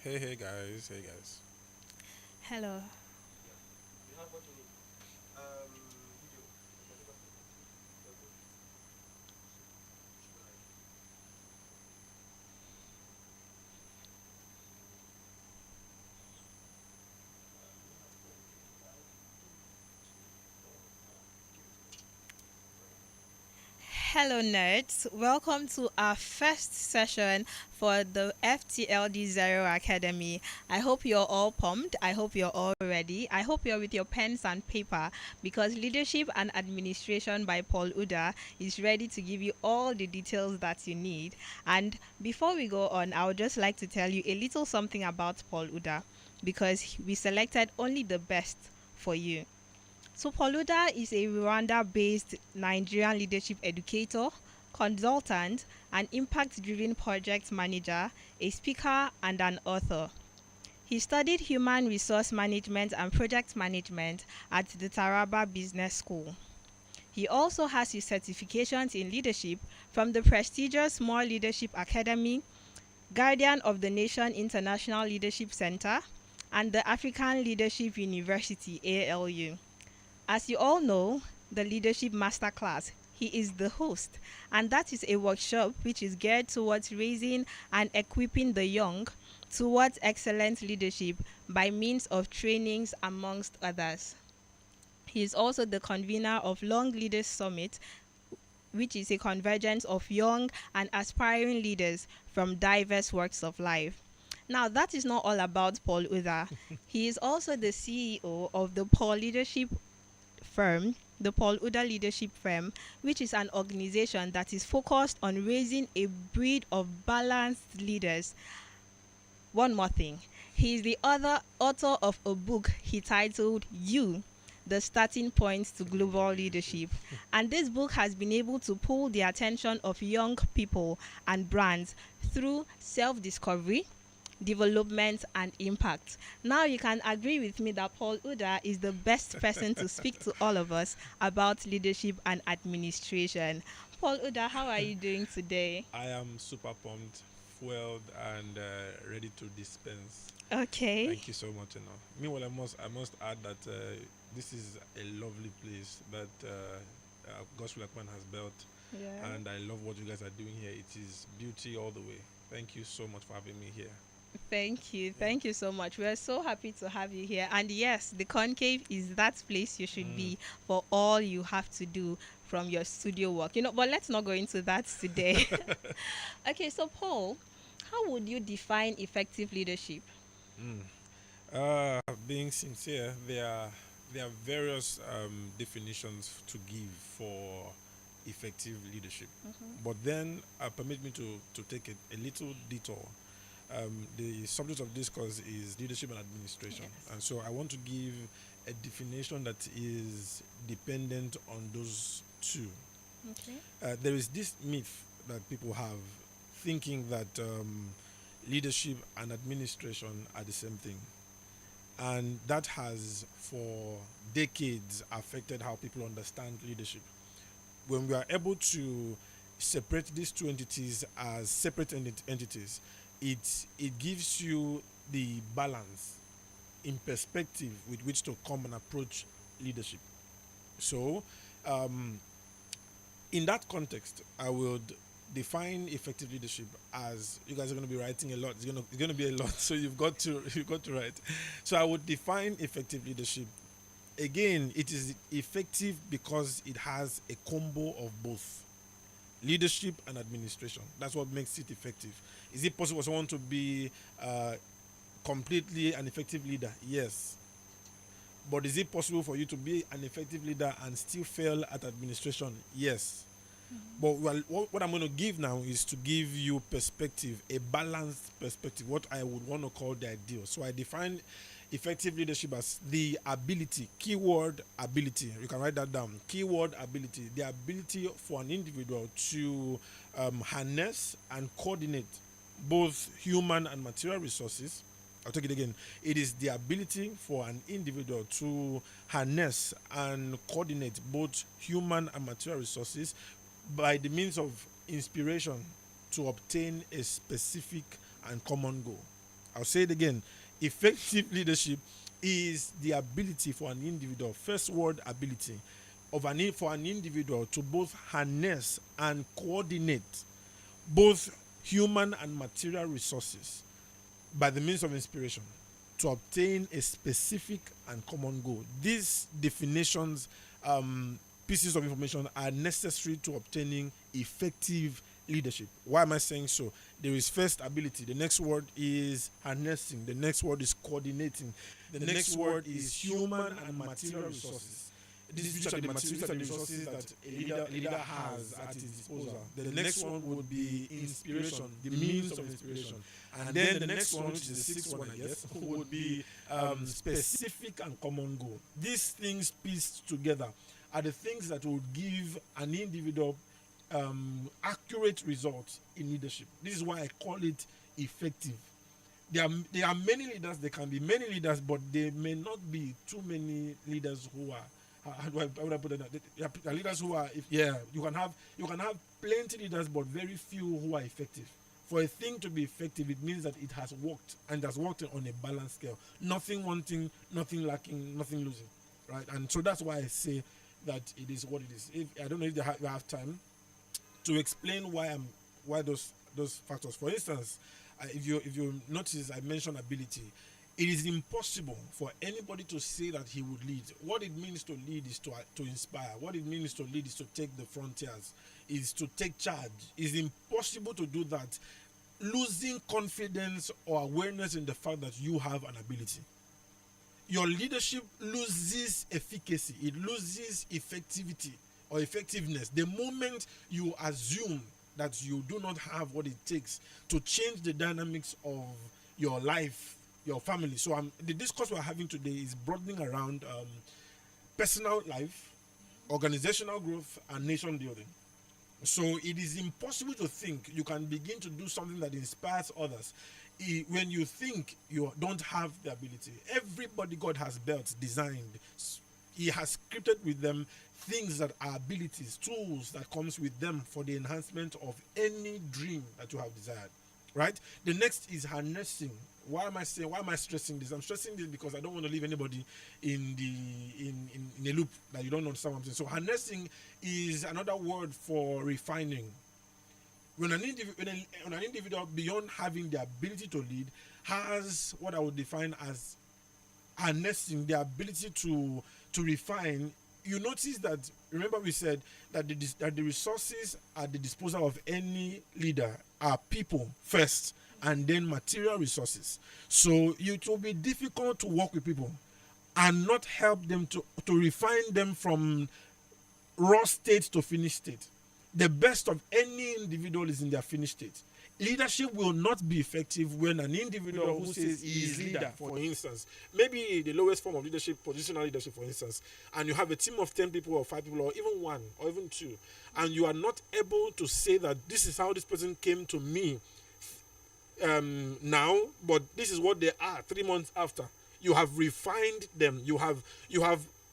Hey guys, hey guys. Hello. Hello, nerds. Welcome to our first session for the FTLD Zero Academy. I hope you're all pumped. I hope you're all ready. I hope you're with your pens and paper because Leadership and Administration by Paul Udah is ready to give you all the details that you need. And before we go on, I would just like to tell you a little something about Paul Udah because we selected only the best for you. So Poluda is a Rwanda-based Nigerian leadership educator, consultant, an impact-driven project manager, a speaker, and an author. He studied human resource management and project management at the Taraba Business School. He also has his certifications in leadership from the prestigious More Leadership Academy, Guardian of the Nation International Leadership Center, and the African Leadership University ALU. As you all know, the Leadership Masterclass, he is the host, and that is a workshop which is geared towards raising and equipping the young towards excellent leadership by means of trainings, amongst others. He is also the convener of Long Leaders Summit, which is a convergence of young and aspiring leaders from diverse walks of life. Now, that is not all about Paul Uda. He is also the CEO of the Paul Leadership firm, the Paul Uda Leadership Firm, which is an organization that is focused on raising a breed of balanced leaders. One more thing, he is the other author of a book he titled You, the Starting Point to Global Leadership. And this book has been able to pull the attention of young people and brands through self discovery, development, and impact. Now you can agree with me that Paul Uda is the best person to speak to all of us about leadership and administration. Paul Uda, how are you doing today? I am super pumped, fueled, and ready to dispense. Okay. Thank you so much. Meanwhile, I must add that this is a lovely place that Gospel Akman has built, Yeah. and I love what you guys are doing here. It is beauty all the way. Thank you so much for having me here. Thank you. Yeah. Thank you so much. We're so happy to have you here. And yes, the concave is that place you should Mm. be for all you have to do from your studio work. But let's not go into that today. Okay, so Paul, how would you define effective leadership? Mm. Being sincere, there are various definitions to give for effective leadership. Mm-hmm. But then, permit me to take a little detour. The subject of discourse is leadership and administration, Yes. and so I want to give a definition that is dependent on those two. Okay. There is this myth that people have, thinking that leadership and administration are the same thing, and that has for decades affected how people understand leadership. When we are able to separate these two entities as separate entities, it gives you the balance in perspective with which to come and approach leadership. So, um, in that context, I would define effective leadership as, you guys are going to be writing a lot. It's going to be a lot, so you've got to write. So I would define effective leadership. Again, it is effective because it has a combo of both leadership and administration. That's what makes it effective. Is it possible for someone to be completely an effective leader? Yes. But is it possible for you to be an effective leader and still fail at administration? Yes. But well, what I'm going to give now is to give you perspective, a balanced perspective, what I would want to call the ideal. So I define effective leadership as the ability, keyword ability. You can write that down. Keyword ability, the ability for an individual to harness and coordinate both human and material resources. I'll take it again. It is the ability for an individual to harness and coordinate both human and material resources by the means of inspiration to obtain a specific and common goal. I'll say it again. Effective leadership is the ability for an individual, first word ability, for an individual to both harness and coordinate both human and material resources by the means of inspiration to obtain a specific and common goal. These definitions, pieces of information, are necessary to obtaining effective leadership. Why am I saying so? There is first ability. The next word is harnessing. The next word is coordinating. The next word is human and material resources. These are the materials and resources that a leader has at his disposal. The next one would be inspiration, the means of inspiration. And then the next one, which is the sixth one, I guess, would be specific and common goal. These things pieced together are the things that would give an individual accurate results in leadership. This is why I call it effective. There are many leaders, there can be many leaders, but there may not be too many leaders who are how do I put it? There are leaders who are, you can have plenty leaders, but very few who are effective. For a thing to be effective, it means that it has worked, and has worked on a balanced scale. Nothing wanting, nothing lacking, nothing losing, right? And so that's why I say that it is what it is. I don't know if you have time to explain why those factors. For instance, if you notice, I mentioned ability. It is impossible for anybody to say that he would lead. What it means to lead is to inspire. What it means to lead is to take the frontiers, is to take charge. It's impossible to do that losing confidence or awareness in the fact that you have an ability. Your leadership loses efficacy. It loses effectivity or effectiveness the moment you assume that you do not have what it takes to change the dynamics of your life, your family. So the discourse we're having today is broadening around personal life, organizational growth, and nation building. So it is impossible to think you can begin to do something that inspires others when you think you don't have the ability. Everybody God has built, designed. He has scripted with them things that are abilities, tools that comes with them for the enhancement of any dream that you have desired. Right? The next is harnessing. Why am I stressing this? I'm stressing this because I don't want to leave anybody in a loop that you don't understand what I'm saying. So harnessing is another word for refining. When an individual beyond having the ability to lead has what I would define as harnessing, the ability to refine, you notice that, remember we said that the resources at the disposal of any leader are people first, and then material resources. So it will be difficult to work with people and not help them to refine them from raw state to finished state. The best of any individual is in their finished state. Leadership will not be effective when an individual who says he is leader, for instance, maybe the lowest form of leadership, positional leadership, for instance, and you have a team of 10 people or 5 people or even 1 or even 2, and you are not able to say that this is how this person came to me now, but this is what they are 3 months after. You have refined them. You have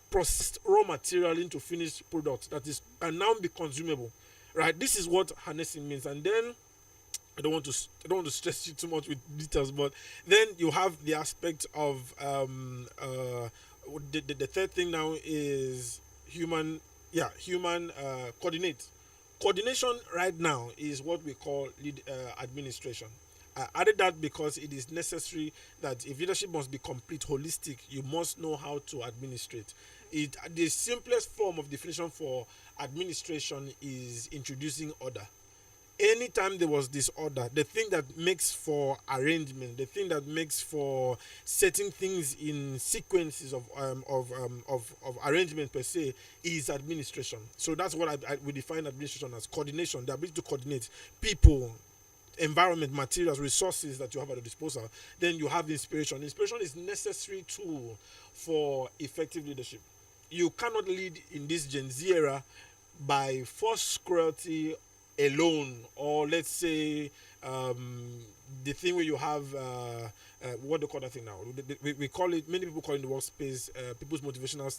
processed raw material into finished products that can now be consumable, right? This is what harnessing means. And then I don't want to stress you too much with details, but then you have the aspect of the third thing now is human coordinate. Coordination right now is what we call administration. I added that because it is necessary that if leadership must be complete, holistic, you must know how to administrate. The simplest form of definition for administration is introducing order. Anytime there was disorder, the thing that makes for arrangement, the thing that makes for setting things in sequences of arrangement per se, is administration. So that's what we define administration as: coordination, the ability to coordinate people, environment, materials, resources that you have at your disposal. Then you have inspiration. Inspiration is necessary tool for effective leadership. You cannot lead in this Gen Z era by forced cruelty alone, or let's say the thing where you have what do you call that thing now? We call it, many people call it in the workspace, people's motivational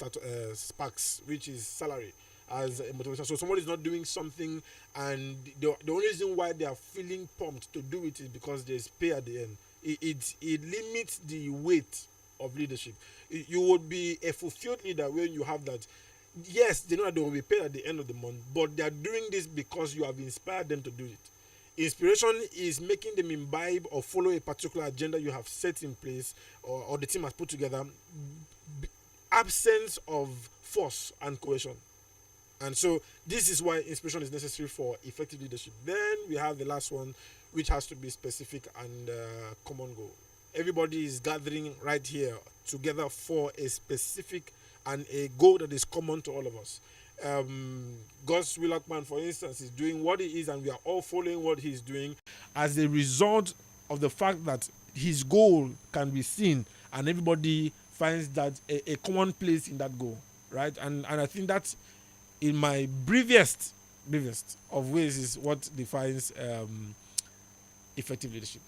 sparks, which is salary as a motivation. So somebody is not doing something, and the only reason why they are feeling pumped to do it is because there's pay at the end. it limits the weight of leadership. You would be a fulfilled leader when you have that. Yes, they know that they will be paid at the end of the month, but they are doing this because you have inspired them to do it. Inspiration is making them imbibe or follow a particular agenda you have set in place, or the team has put together. Absence of force and cohesion. And so this is why inspiration is necessary for effective leadership. Then we have the last one, which has to be specific and common goal. Everybody is gathering right here together for a specific and a goal that is common to all of us. Gus Willackman, for instance, is doing what he is, and we are all following what he's doing as a result of the fact that his goal can be seen, and everybody finds that a common place in that goal, right? And I think that, in my briefest of ways, is what defines effective leadership.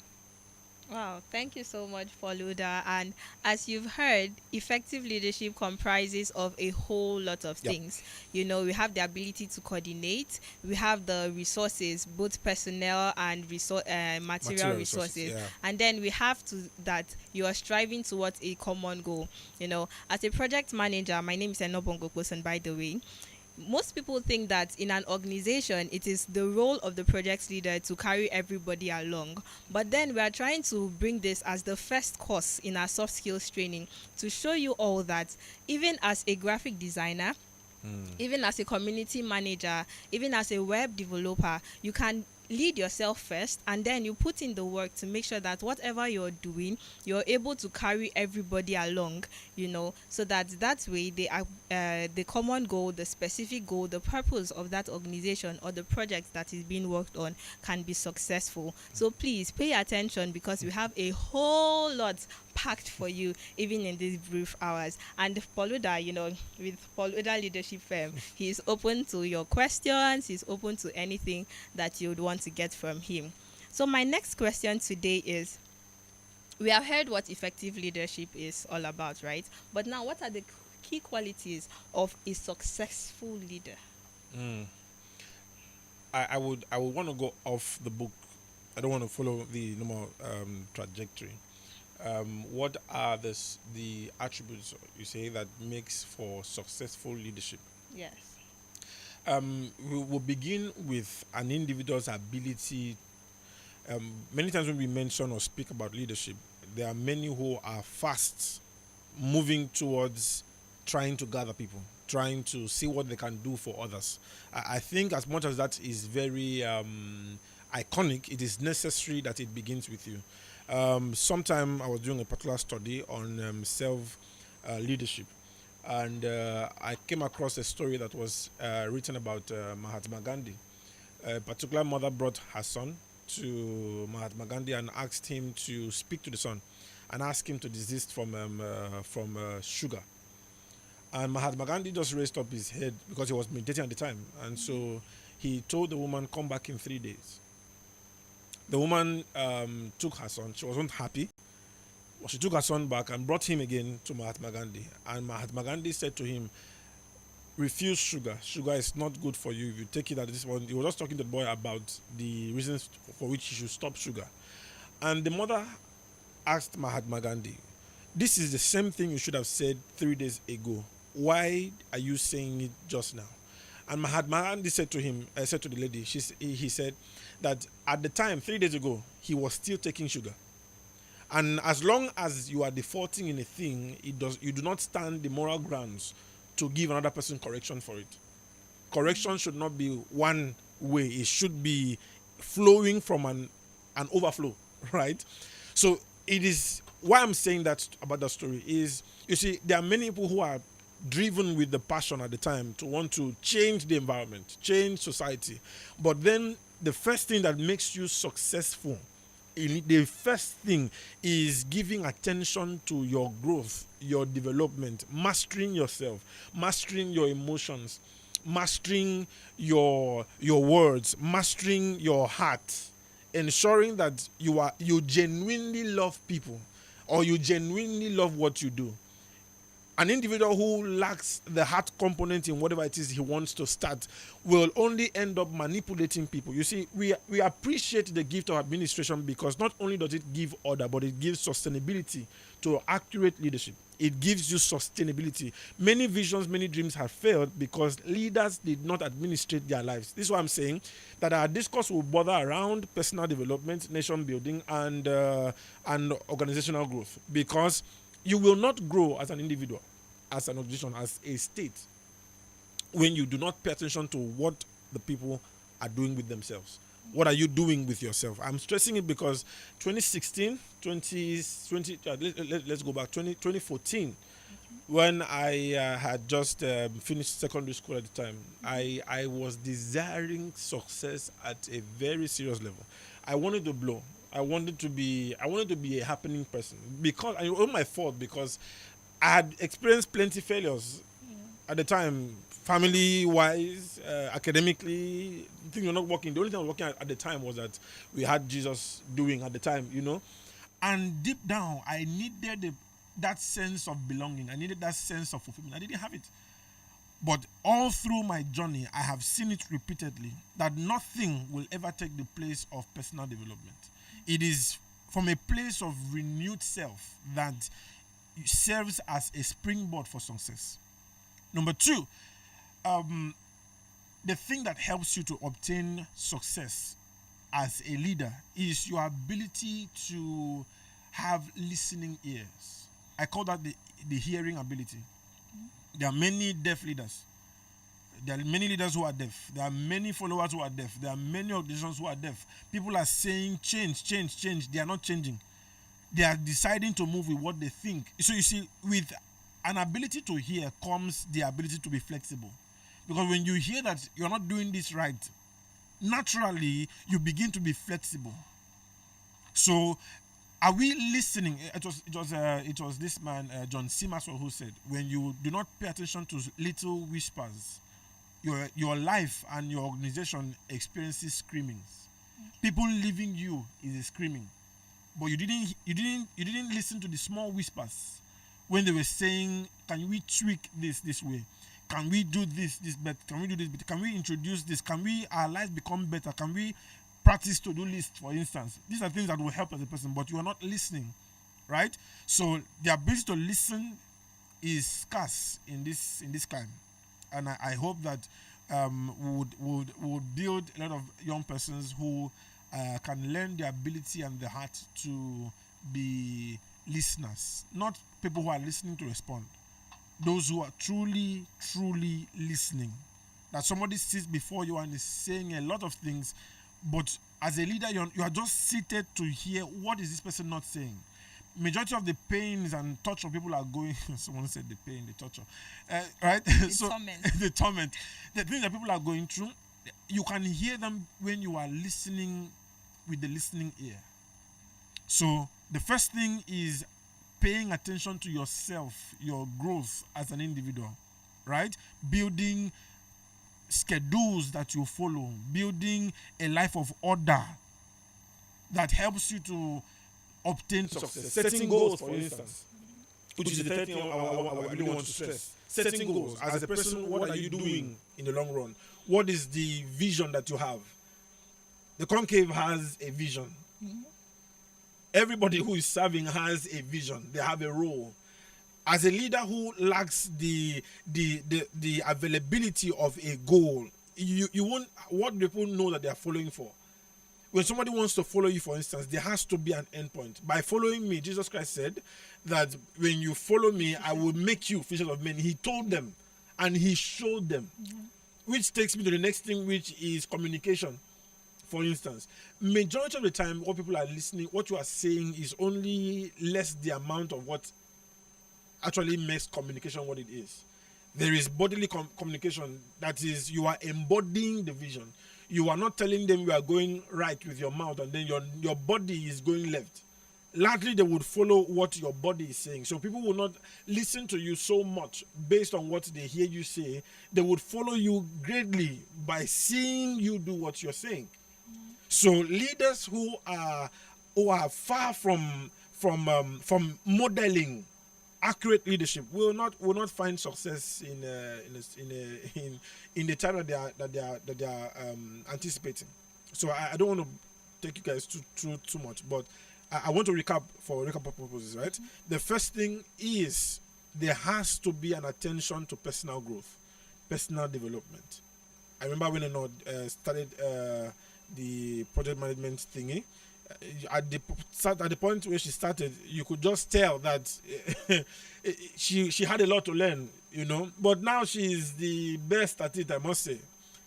Wow, thank you so much for Udah. And as you've heard, effective leadership comprises of a whole lot of Yep. things. You know, we have the ability to coordinate, we have the resources, both personnel and material resources. Yeah. And then we have to that you are striving towards a common goal. You know, as a project manager, my name is Enobongo Kosan, by the way. Most people think that in an organization, it is the role of the project leader to carry everybody along. But then we are trying to bring this as the first course in our soft skills training to show you all that even as a graphic designer, even as a community manager, even as a web developer, you can lead yourself first, and then you put in the work to make sure that whatever you're doing, you're able to carry everybody along, you know, so that way the common goal, the specific goal, the purpose of that organization or the project that is being worked on can be successful. So please pay attention, because we have a whole lot packed for you even in these brief hours. And Poluda, you know, with Poluda Leadership Firm, he's open to your questions, he's open to anything that you would want to get from him. So my next question today is, we have heard what effective leadership is all about, right? But now, what are the key qualities of a successful leader? I would want to go off the book. I don't want to follow the normal trajectory. What are the attributes you say that makes for successful leadership? Yes. We will begin with an individual's ability. Many times when we mention or speak about leadership, there are many who are fast moving towards trying to gather people, trying to see what they can do for others. I think as much as that is very iconic, it is necessary that it begins with you. Sometime I was doing a particular study on self-leadership, and I came across a story that was written about Mahatma Gandhi. A particular mother brought her son to Mahatma Gandhi and asked him to speak to the son and ask him to desist from sugar. And Mahatma Gandhi just raised up his head because he was meditating at the time. And so he told the woman, come back in 3 days. The woman took her son. She wasn't happy. She took her son back and brought him again to Mahatma Gandhi. And Mahatma Gandhi said to him, refuse sugar. Sugar is not good for you. If you take it at this one, he was just talking to the boy about the reasons for which he should stop sugar. And the mother asked Mahatma Gandhi, this is the same thing you should have said 3 days ago. Why are you saying it just now? And Mahatma Gandhi said to him, said to the lady, he said that at the time, 3 days ago, he was still taking sugar. And as long as you are defaulting in a thing, you do not stand the moral grounds to give another person correction for it. Correction should not be one way. It should be flowing from an overflow, right? So it is why I'm saying that about that story is, you see, there are many people who are driven with the passion at the time to want to change the environment, change society. But then the first thing that makes you successful, the first thing is giving attention to your growth, your development, mastering yourself, mastering your emotions, mastering your words, mastering your heart, ensuring that you genuinely love people or you genuinely love what you do. An individual who lacks the heart component in whatever it is he wants to start will only end up manipulating people. You see, we appreciate the gift of administration because not only does it give order, but it gives sustainability to accurate leadership. It gives you sustainability. Many visions, many dreams have failed because leaders did not administrate their lives. This is what I'm saying, that our discourse will bother around personal development, nation building, and organizational growth, because you will not grow as an individual, as an organization, as a state, when you do not pay attention to what the people are doing with themselves. What are you doing with yourself? I'm stressing it because 2016, 2020, let's go back, 2014, when I had just finished secondary school at the time, I was desiring success at a very serious level. I wanted to blow. I wanted to be a happening person, because and it was my fault, because I had experienced plenty failures at the time, family wise, academically. Things were not working. The only thing I was working at the time was that we had Jesus doing at the time, And deep down, I needed that sense of belonging. I needed that sense of fulfillment. I didn't have it. But all through my journey, I have seen it repeatedly that nothing will ever take the place of personal development. It is from a place of renewed self that serves as a springboard for success. Number two, the thing that helps you to obtain success as a leader is your ability to have listening ears. I call that the hearing ability. There are many deaf leaders. There are many leaders who are deaf. There are many followers who are deaf. There are many organizations who are deaf. People are saying change, change, change. They are not changing. They are deciding to move with what they think. So you see, with an ability to hear comes the ability to be flexible. Because when you hear that you're not doing this right, naturally you begin to be flexible. So are we listening? It was this man, John C. Maxwell, who said, when you do not pay attention to little whispers, your life and your organization experiences screamings. People leaving you is a screaming. But you didn't listen to the small whispers when they were saying, can we tweak this way? Can we do this better? Can we do this better? Can we introduce this? Can our lives become better? Can we practice to-do list, for instance? These are things that will help as a person, but you are not listening, right? So the ability to listen is scarce in this time, and I hope that would build a lot of young persons who can learn the ability and the heart to be listeners, not people who are listening to respond. Those who are truly, truly listening. That somebody sits before you and is saying a lot of things, but as a leader, you are just seated to hear what is this person not saying. Majority of the pains and torture people are going. Someone said the pain, the torture, right? Torment. The torment, the things that people are going through, you can hear them when you are listening with the listening ear. So the first thing is paying attention to yourself, your growth as an individual, right? Building schedules that you follow, building a life of order that helps you to obtain success. Setting goals, for instance, which is the third thing I really want to stress. Setting goals. As a person, what are you doing in the long run? What is the vision that you have? The conclave has a vision. Everybody who is serving has a vision. They have a role. As a leader who lacks the availability of a goal, you won't. What people know that they are following for. When somebody wants to follow you, for instance, there has to be an endpoint. By following me, Jesus Christ said that when you follow me, I will make you fishers of men. He told them, and he showed them, which takes me to the next thing, which is communication. For instance, majority of the time, what people are listening, what you are saying is only less the amount of what actually makes communication what it is. There is bodily communication, that is, you are embodying the vision. You are not telling them you are going right with your mouth and then your body is going left. Largely, they would follow what your body is saying. So people will not listen to you so much based on what they hear you say. They would follow you greatly by seeing you do what you're saying. So leaders who are far from modeling accurate leadership will not find success in the time that they are anticipating. So I don't want to take you guys too much, but I want to recap for recap purposes, right? The first thing is there has to be an attention to personal growth, personal development. I remember when I started the project management thingy. At the point where she started, you could just tell that she had a lot to learn, But now she is the best at it, I must say.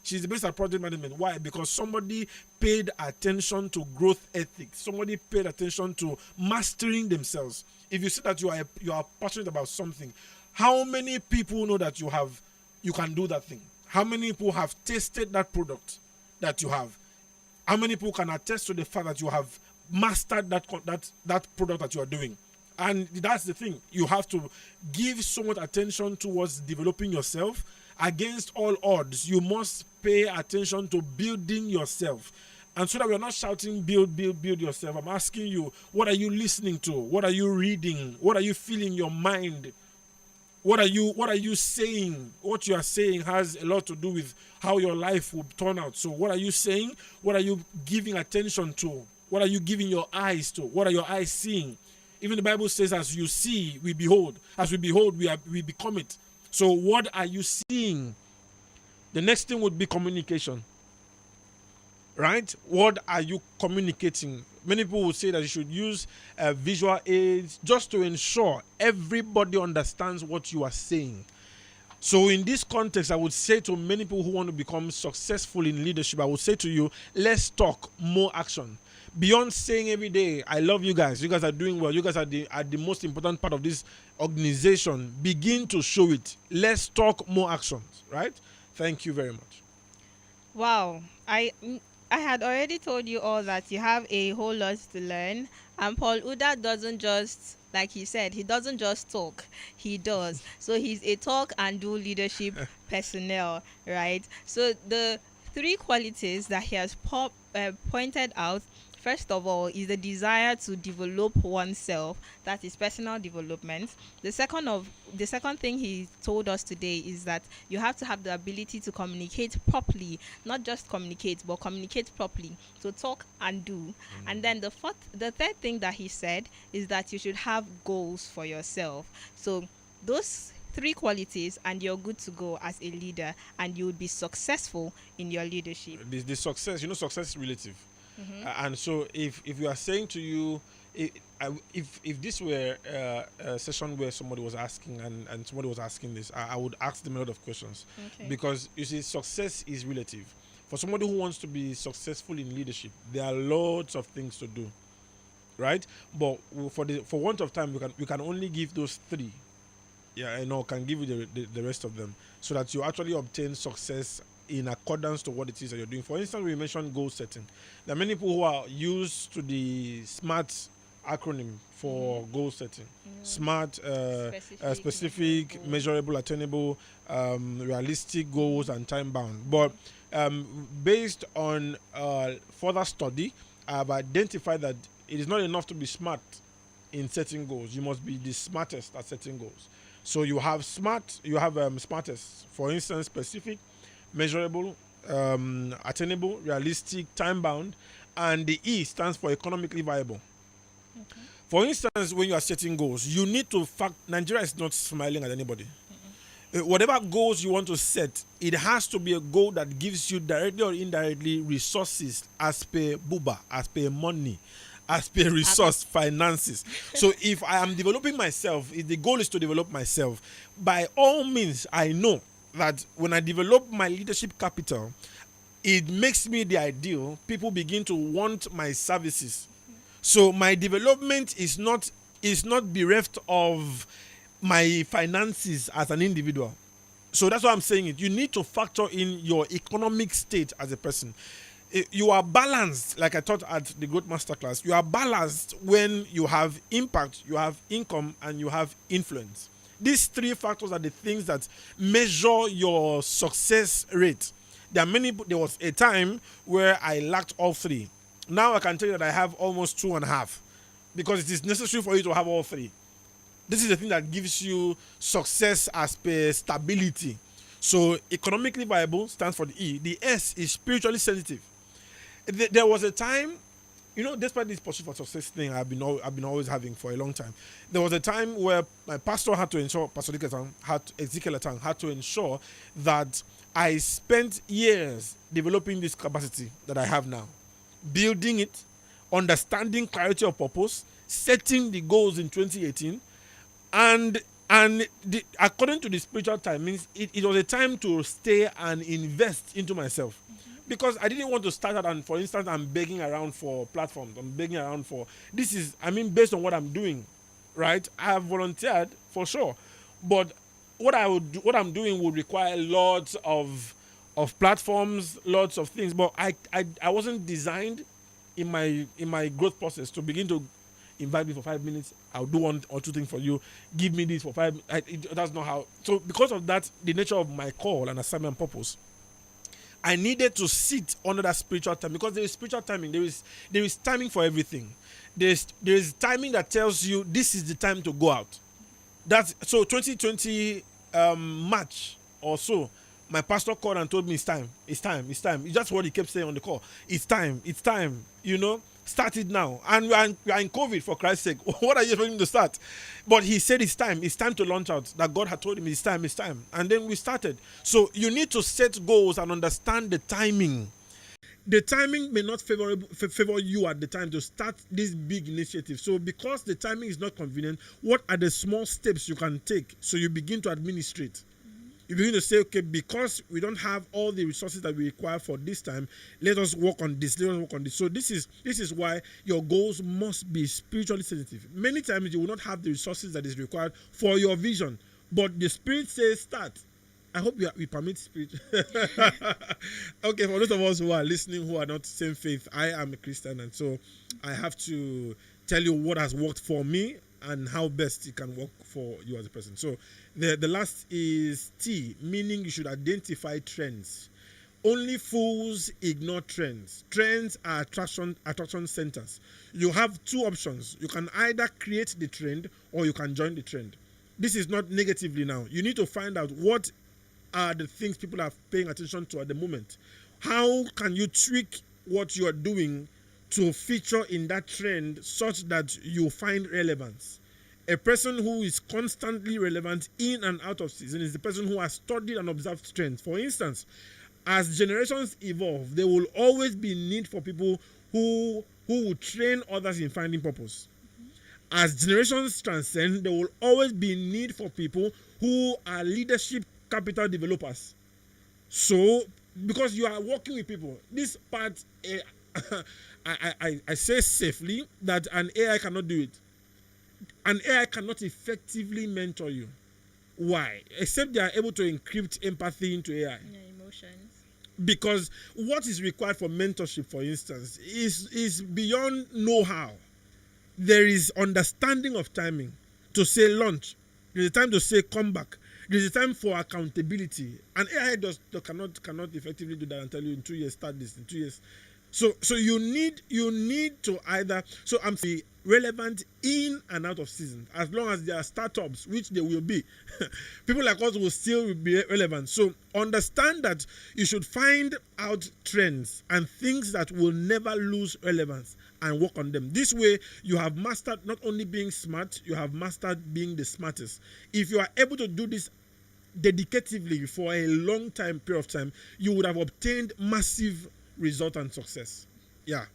She's the best at project management. Why? Because somebody paid attention to growth ethics. Somebody paid attention to mastering themselves. If you say that you are passionate about something, how many people know that you can do that thing? How many people have tasted that product that you have? How many people can attest to the fact that you have mastered that product that you are doing? And that's the thing. You have to give so much attention towards developing yourself. Against all odds, you must pay attention to building yourself. And so that we're not shouting, build yourself. I'm asking you, what are you listening to? What are you reading? What are you feeling in your mind? What are you saying? What you are saying has a lot to do with how your life will turn out. So what are you saying? What are you giving attention to? What are you giving your eyes to? What are your eyes seeing? Even the Bible says, as you see, we behold. As we behold, we become it. So what are you seeing? The next thing would be communication. Right? What are you communicating? Many people would say that you should use visual aids just to ensure everybody understands what you are saying. So in this context, I would say to many people who want to become successful in leadership, I would say to you, let's talk more action. Beyond saying every day, I love you guys are doing well, you guys are the most important part of this organization, begin to show it. Let's talk more actions, right? Thank you very much. Wow. I had already told you all that you have a whole lot to learn. And Paul Udah doesn't just, like he said, he doesn't just talk, he does. So he's a talk and do leadership personnel, right? So the three qualities that he has pointed out, first of all, is the desire to develop oneself. That is personal development. The second thing he told us today is that you have to have the ability to communicate properly, not just communicate, but communicate properly. So talk and do. And then the third thing that he said is that you should have goals for yourself. So those three qualities and you're good to go as a leader, and you would be successful in your leadership. The success, success is relative. And so if we are saying to you, if this were a session where somebody was asking and somebody was asking this, I would ask them a lot of questions. Okay. Because you see, success is relative. For somebody who wants to be successful in leadership, there are lots of things to do, right? But for want of time, we can only give those three. Yeah, I know, can give you the rest of them, so that you actually obtain success in accordance to what it is that you're doing. For instance, we mentioned goal setting. There are many people who are used to the SMART acronym for goal setting. SMART, specific, measurable, attainable, realistic goals, and time bound. But based on further study, I've identified that it is not enough to be smart in setting goals. You must be the smartest at setting goals. So you have smartest. For instance, specific, measurable, attainable, realistic, time-bound, and the E stands for economically viable. Okay. For instance, when you are setting goals, you need to Nigeria is not smiling at anybody. Whatever goals you want to set, it has to be a goal that gives you directly or indirectly resources as per Buba, as per money, as per resource finances. So if I am developing myself, if the goal is to develop myself, by all means, I know that when I develop my leadership capital, it makes me the ideal. People begin to want my services. So my development is not bereft of my finances as an individual. So that's why I'm saying it. You need to factor in your economic state as a person. You are balanced, like I taught at the Growth Masterclass. You are balanced when you have impact, you have income, and you have influence. These three factors are the things that measure your success rate. There was a time where I lacked all three. Now I can tell you that I have almost 2.5, because it is necessary for you to have all three. This is the thing that gives you success as per stability. So economically viable stands for the E. The S is spiritually sensitive. There was a time, despite this pursuit for success thing I've been always having for a long time, there was a time where my pastor had to ensure, Pastor Ezekiel Atang had to ensure that I spent years developing this capacity that I have now, building it, understanding clarity of purpose, setting the goals in 2018, and according to the spiritual timings, it was a time to stay and invest into myself. Because I didn't want to start out and, for instance, I'm begging around for platforms. I'm begging around for based on what I'm doing, right? I have volunteered for sure, but what I'm doing would require lots of platforms, lots of things. But I wasn't designed in my growth process to begin to invite me for 5 minutes. I'll do one or two things for you. Give me this for 5. That's not how. So because of that, the nature of my call and assignment and purpose, I needed to sit under that spiritual time, because there is spiritual timing. There is timing for everything. There is timing that tells you this is the time to go out. That's so 2020 March or so. My pastor called and told me it's time. It's time. It's just what he kept saying on the call. It's time. Start it now. And we are in COVID, for Christ's sake. What are you expecting to start? But he said it's time. It's time to launch out. That God had told him it's time. And then we started. So you need to set goals and understand the timing. The timing may not favor you at the time to start this big initiative. So because the timing is not convenient, what are the small steps you can take so you begin to administrate? You begin to say, okay, because we don't have all the resources that we require for this time, let us work on this. So this is why your goals must be spiritually sensitive. Many times you will not have the resources that is required for your vision, but the Spirit says start. I hope we permit Spirit. Okay, for those of us who are listening who are not same faith, I am a Christian, and so I have to tell you what has worked for me and how best it can work for you as a person. So the last is T, meaning you should identify trends. Only fools ignore trends. Trends are attraction centers. You have two options. You can either create the trend or you can join the trend. This is not negatively now. You need to find out what are the things people are paying attention to at the moment. How can you tweak what you are doing to feature in that trend such that you find relevance? A person who is constantly relevant in and out of season is the person who has studied and observed trends. For instance, as generations evolve, there will always be need for people who will train others in finding purpose. As generations transcend, there will always be need for people who are leadership capital developers. So, because you are working with people, this part, I say safely that an AI cannot do it. An AI cannot effectively mentor you. Why? Except they are able to encrypt empathy into AI. Yeah, emotions. Because what is required for mentorship, for instance, is beyond know-how. There is understanding of timing. To say launch, there's a time to say come back. There's a time for accountability. And AI cannot effectively do that and tell you in 2 years start this, in 2 years. So you need to either, so I'm saying relevant in and out of season, as long as they are startups, which they will be. People like us will still be relevant. So understand that you should find out trends and things that will never lose relevance and work on them. This way, you have mastered not only being smart, you have mastered being the smartest. If you are able to do this dedicatively for a long period of time, you would have obtained massive result and success. Yeah.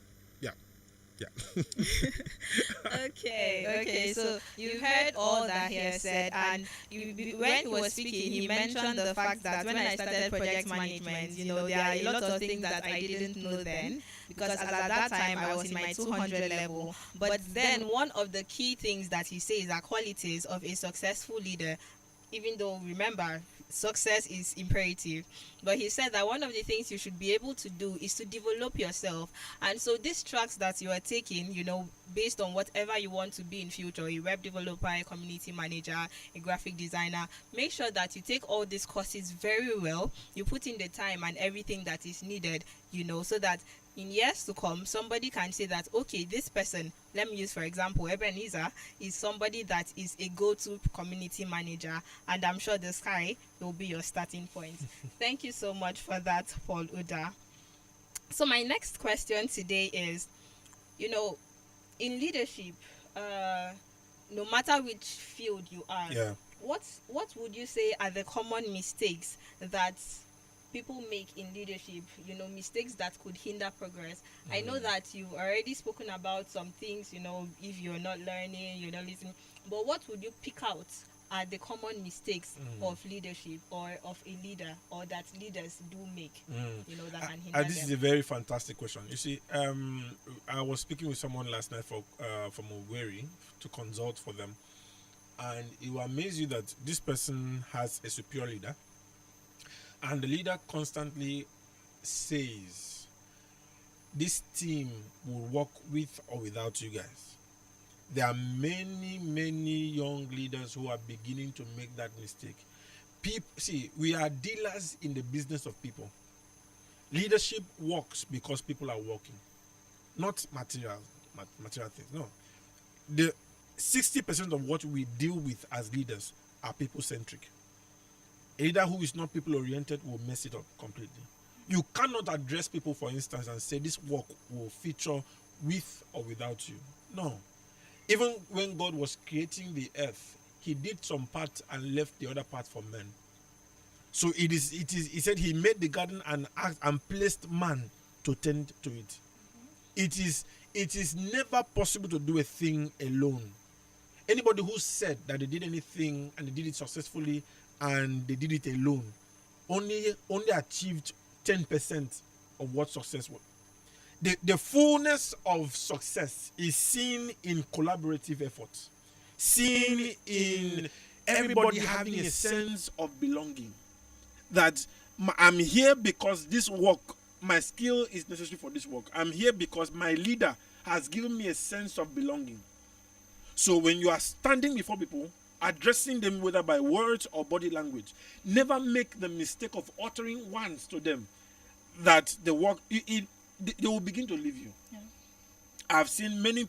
Okay. So you heard all that he has said, and when he was speaking, he mentioned the fact that when I started project management, there are a lot of things that I didn't know then, because as at that time I was in my 200 level. But then one of the key things that he says are qualities of a successful leader, even though, remember, success is imperative, but he said that one of the things you should be able to do is to develop yourself. And so these tracks that you are taking, based on whatever you want to be in future, a web developer, a community manager, a graphic designer, make sure that you take all these courses very well, you put in the time and everything that is needed. so that in years to come, somebody can say that, okay, this person, let me use for example, Ebenezer is somebody that is a go-to community manager, and I'm sure the sky will be your starting point. Thank you so much for that, Paul Udah. So my next question today is, in leadership, no matter which field you are, Yeah. what would you say are the common mistakes that people make in leadership, mistakes that could hinder progress? I know that you've already spoken about some things, if you're not learning, you're not listening, but what would you pick out are the common mistakes of leadership or of a leader, or that leaders do make, that can hinder This them? is a very fantastic question. You see, I was speaking with someone last night from Owerri to consult for them, and it will amaze you that this person has a superior leader, and the leader constantly says, this team will work with or without you guys. There are many, many young leaders who are beginning to make that mistake. See, we are dealers in the business of people. Leadership works because people are working, not material things. No, the 60% of what we deal with as leaders are people-centric. A leader who is not people-oriented will mess it up completely. You cannot address people, for instance, and say this work will feature with or without you. No. Even when God was creating the earth, he did some part and left the other part for men. So it is. He said he made the garden and placed man to tend to it. It is never possible to do a thing alone. Anybody who said that they did anything and they did it successfully and they did it alone only achieved 10% of what success was. The fullness of success is seen in collaborative efforts, seen in everybody having a sense of belonging. That I'm here because this work, my skill is necessary for this work. I'm here because my leader has given me a sense of belonging. So when you are standing before people, addressing them whether by words or body language, never make the mistake of uttering once to them that the work, they will begin to leave you. Yeah. I've seen many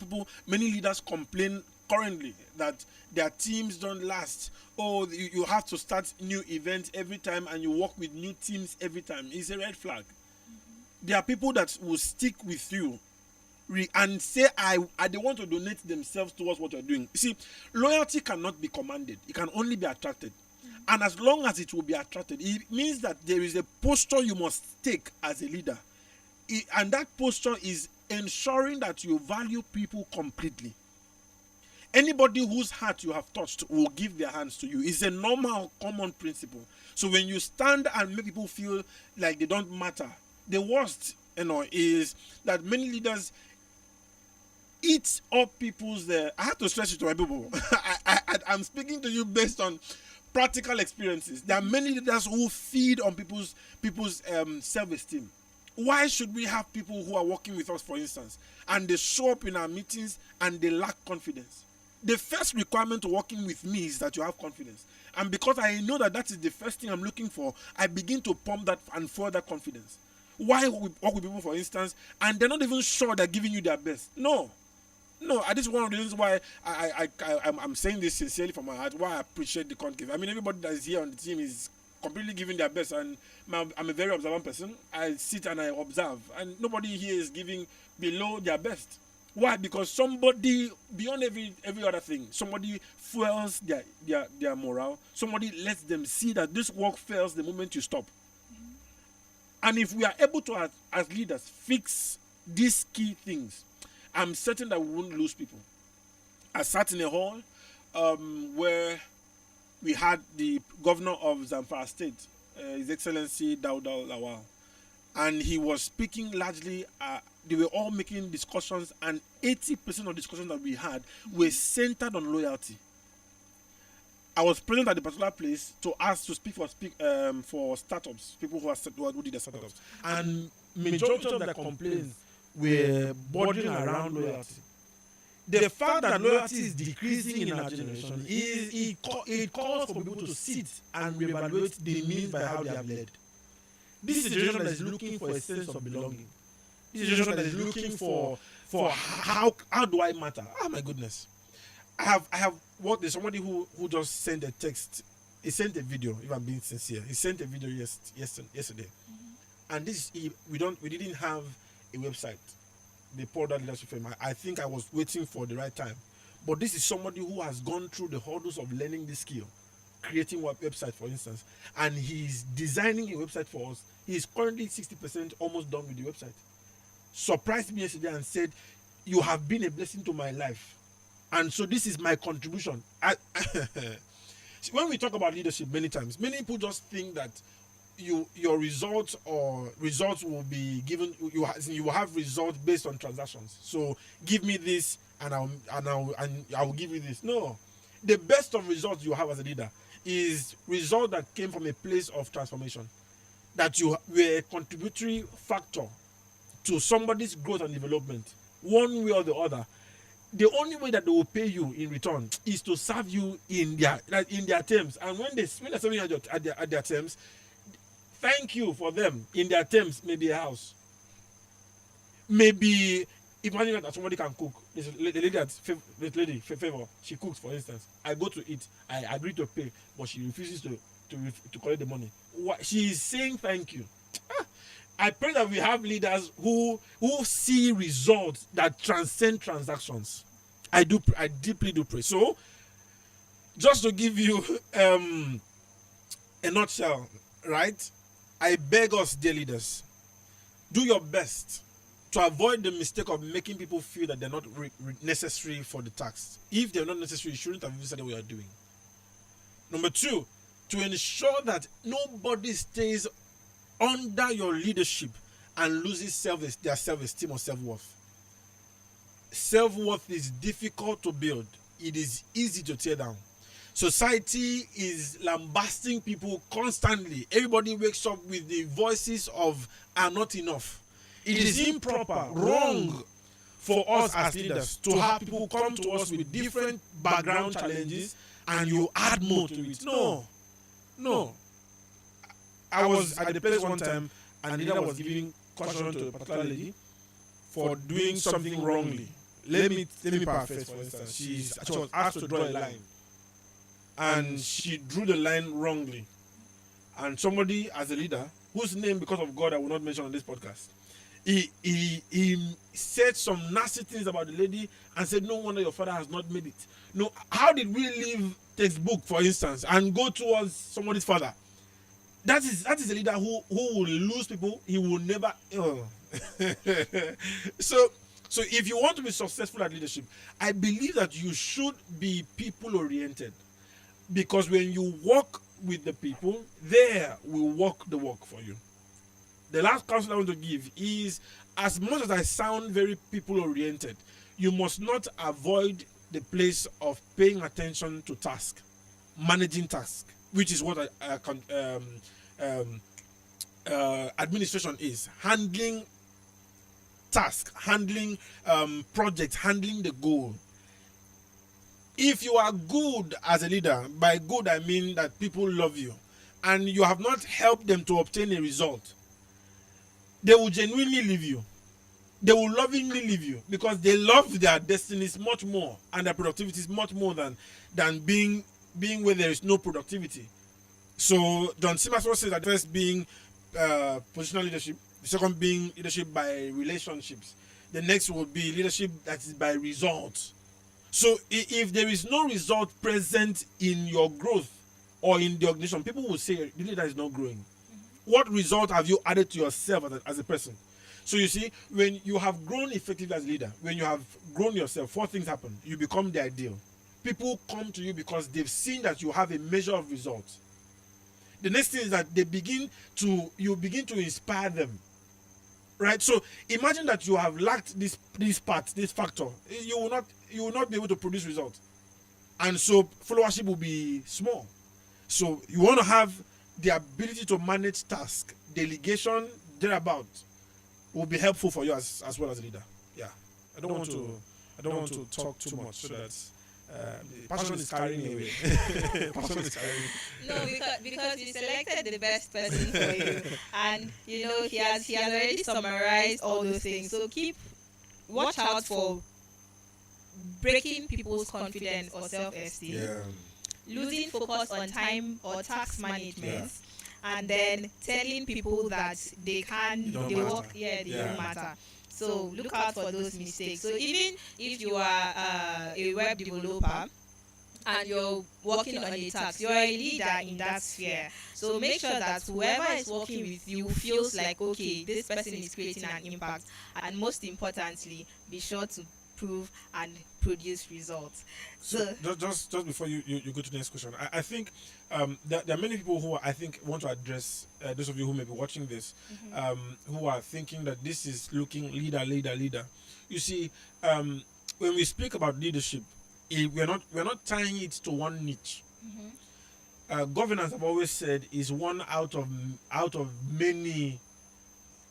leaders complain currently that their teams don't last. Oh, you have to start new events every time and you work with new teams every time. It's a red flag. There are people that will stick with you and say they want to donate themselves towards what you're doing. You see, loyalty cannot be commanded. It can only be attracted. And as long as it will be attracted, it means that there is a posture you must take as a leader. And that posture is ensuring that you value people completely. Anybody whose heart you have touched will give their hands to you. It's a normal, common principle. So when you stand and make people feel like they don't matter, the worst, is that many leaders eat up people's. I have to stress it to my people. I'm speaking to you based on practical experiences. There are many leaders who feed on people's self-esteem. Why should we have people who are working with us, for instance, and they show up in our meetings and they lack confidence? The first requirement to working with me is that you have confidence. And because I know that is the first thing I'm looking for, I begin to pump that and further confidence. Why we work with people, for instance, and they're not even sure they're giving you their best? No, this is one of the reasons why I'm saying this sincerely from my heart, why I appreciate the conclave. I mean, everybody that is here on the team is completely giving their best, and I'm a very observant person. I sit and I observe, and nobody here is giving below their best. Why? Because somebody, beyond every other thing, somebody fuels their morale. Somebody lets them see that this work fails the moment you stop. And if we are able to, as leaders, fix these key things, I'm certain that we won't lose people. I sat in a hall where we had the governor of Zamfara State, His Excellency Dauda Lawal, and he was speaking largely. They were all making discussions, and 80% of discussions that we had were centered on loyalty. I was present at the particular place to speak for startups, people who did the startups, and majority of their complaints were bordering around loyalty. The fact that loyalty is decreasing in our generation it calls for people to sit and reevaluate the means by how they have led. This is a generation that is looking for a sense of belonging. This is a generation that is looking for how do I matter? Oh my goodness. I have worked with somebody who just sent a text. He sent a video, if I'm being sincere. He sent a video yesterday. And we didn't have a website. They poured that leadership firm. I think I was waiting for the right time. But this is somebody who has gone through the hurdles of learning this skill, creating a website, for instance, and he's designing a website for us. He's currently 60% almost done with the website. Surprised me yesterday and said, "You have been a blessing to my life, and so this is my contribution." When we talk about leadership, many times, many people just think that your results will be given. You will have results based on transactions. So give me this, and I will give you this. No, the best of results you have as a leader is result that came from a place of transformation, that you were a contributory factor to somebody's growth and development, one way or the other. The only way that they will pay you in return is to serve you in their terms. And when they're serving you at their terms, thank you for them in their terms. Maybe a house, maybe imagine that somebody can cook. This lady favor, she cooks, for instance. I go to eat, I agree to pay, but she refuses to collect the money. She is saying thank you. I pray that we have leaders who see results that transcend transactions. I deeply do pray. So, just to give you a nutshell, right? I beg us, dear leaders, do your best to avoid the mistake of making people feel that they're not necessary for the task. If they're not necessary, you shouldn't have even said what you're doing. Number two, to ensure that nobody stays under your leadership and loses their self-esteem or self-worth. Self-worth is difficult to build. It is easy to tear down. Society is lambasting people constantly. Everybody wakes up with the voices of "I'm not enough." It is improper, wrong for us as leaders to have people come to us with different background challenges and you add more to it. No. I was at the place one time and the leader was giving caution to a particular lady for doing something wrongly. Let me paraphrase, for instance. She was asked to draw a line and she drew the line wrongly. And somebody as a leader, whose name, because of God, I will not mention on this podcast, he said some nasty things about the lady and said, "No wonder your father has not made it." No, how did we leave textbook, for instance, and go towards somebody's father? That is a leader who will lose people. He will never. So if you want to be successful at leadership, I believe that you should be people-oriented, because when you work with the people, they will walk the walk for you. The last counsel I want to give is, as much as I sound very people-oriented, you must not avoid the place of paying attention to task, managing task, which is what administration is. Handling task, handling projects, handling the goal. If you are good as a leader, by good I mean that people love you, and you have not helped them to obtain a result, they will genuinely leave you. They will lovingly leave you because they love their destinies much more and their productivity is much more than being where there is no productivity. So John Simmons says that first being positional leadership, the second being leadership by relationships, the next will be leadership that is by results. So if there is no result present in your growth or in the organization, people will say the leader is not growing. What result have you added to yourself as a person? So you see, when you have grown effectively as a leader, when you have grown yourself, 4 things happen. You become the ideal. People come to you because they've seen that you have a measure of results. The next thing is that you begin to inspire them. Right? So imagine that you have lacked this factor. You will not be able to produce results. And so followership will be small. So you want to have the ability to manage tasks, delegation, thereabout will be helpful for you as well as a leader. Yeah. I don't want to talk too much so that Passion is carrying away. Passion is carrying. No, because we selected the best person for you, and he has already summarized all those things. So watch out for breaking people's confidence or self-esteem, Yeah. losing focus on time or task management, and then telling people that they matter. work, they Yeah. don't matter. So look out for those mistakes. So even if you are a web developer and you're working on a task, you're a leader in that sphere. So make sure that whoever is working with you feels like, okay, this person is creating an impact. And most importantly, be sure to prove and produce results. So just before you go to the next question, I think there are many people who I think want to address those of you who may be watching this, who are thinking that this is looking leader. You see, when we speak about leadership, we're not tying it to one niche. Governance, I've always said, is one out of many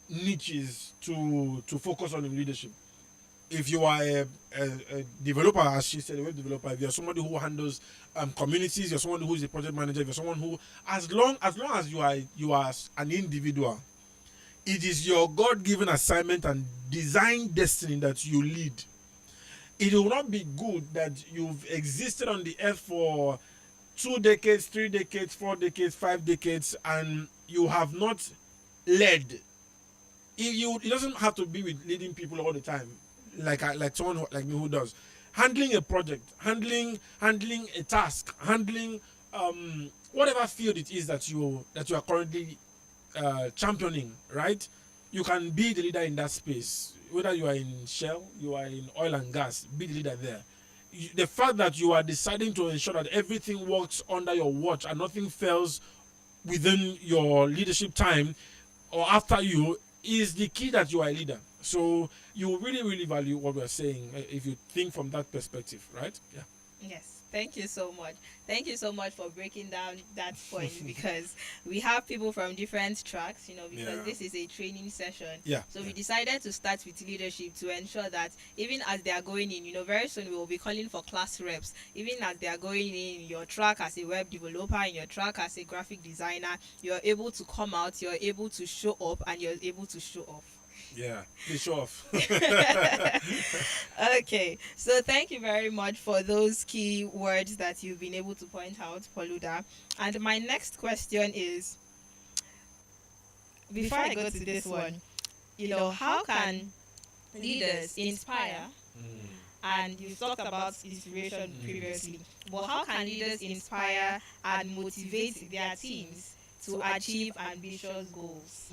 niches to focus on in leadership. If you are a developer, as she said, a web developer, if you're somebody who handles communities, you're someone who is a project manager, if you're someone who, as long as you are an individual, it is your God-given assignment and design destiny that you lead. It will not be good that you've existed on the earth for 2 decades, 3 decades, 4 decades, 5 decades, and you have not led. It doesn't have to be with leading people all the time, like someone like me who does. Handling a project, handling a task, handling whatever field it is that you are currently championing, right? You can be the leader in that space. Whether you are in Shell, you are in oil and gas, be the leader there. The fact that you are deciding to ensure that everything works under your watch and nothing fails within your leadership time or after you is the key that you are a leader. So you really, really value what we're saying if you think from that perspective, right? Yeah. Yes. Thank you so much. Thank you so much for breaking down that point, because we have people from different tracks, because this is a training session. Yeah. So we decided to start with leadership to ensure that even as they are going in, very soon we will be calling for class reps. Even as they are going in your track as a web developer, in your track as a graphic designer, you're able to come out, you're able to show up, and you're able to show off. Yeah, please show off. Okay, so thank you very much for those key words that you've been able to point out, Udah. And my next question is, before I go to this one, how can leaders inspire? And you've talked about inspiration previously, but how can leaders inspire and motivate their teams to achieve ambitious goals?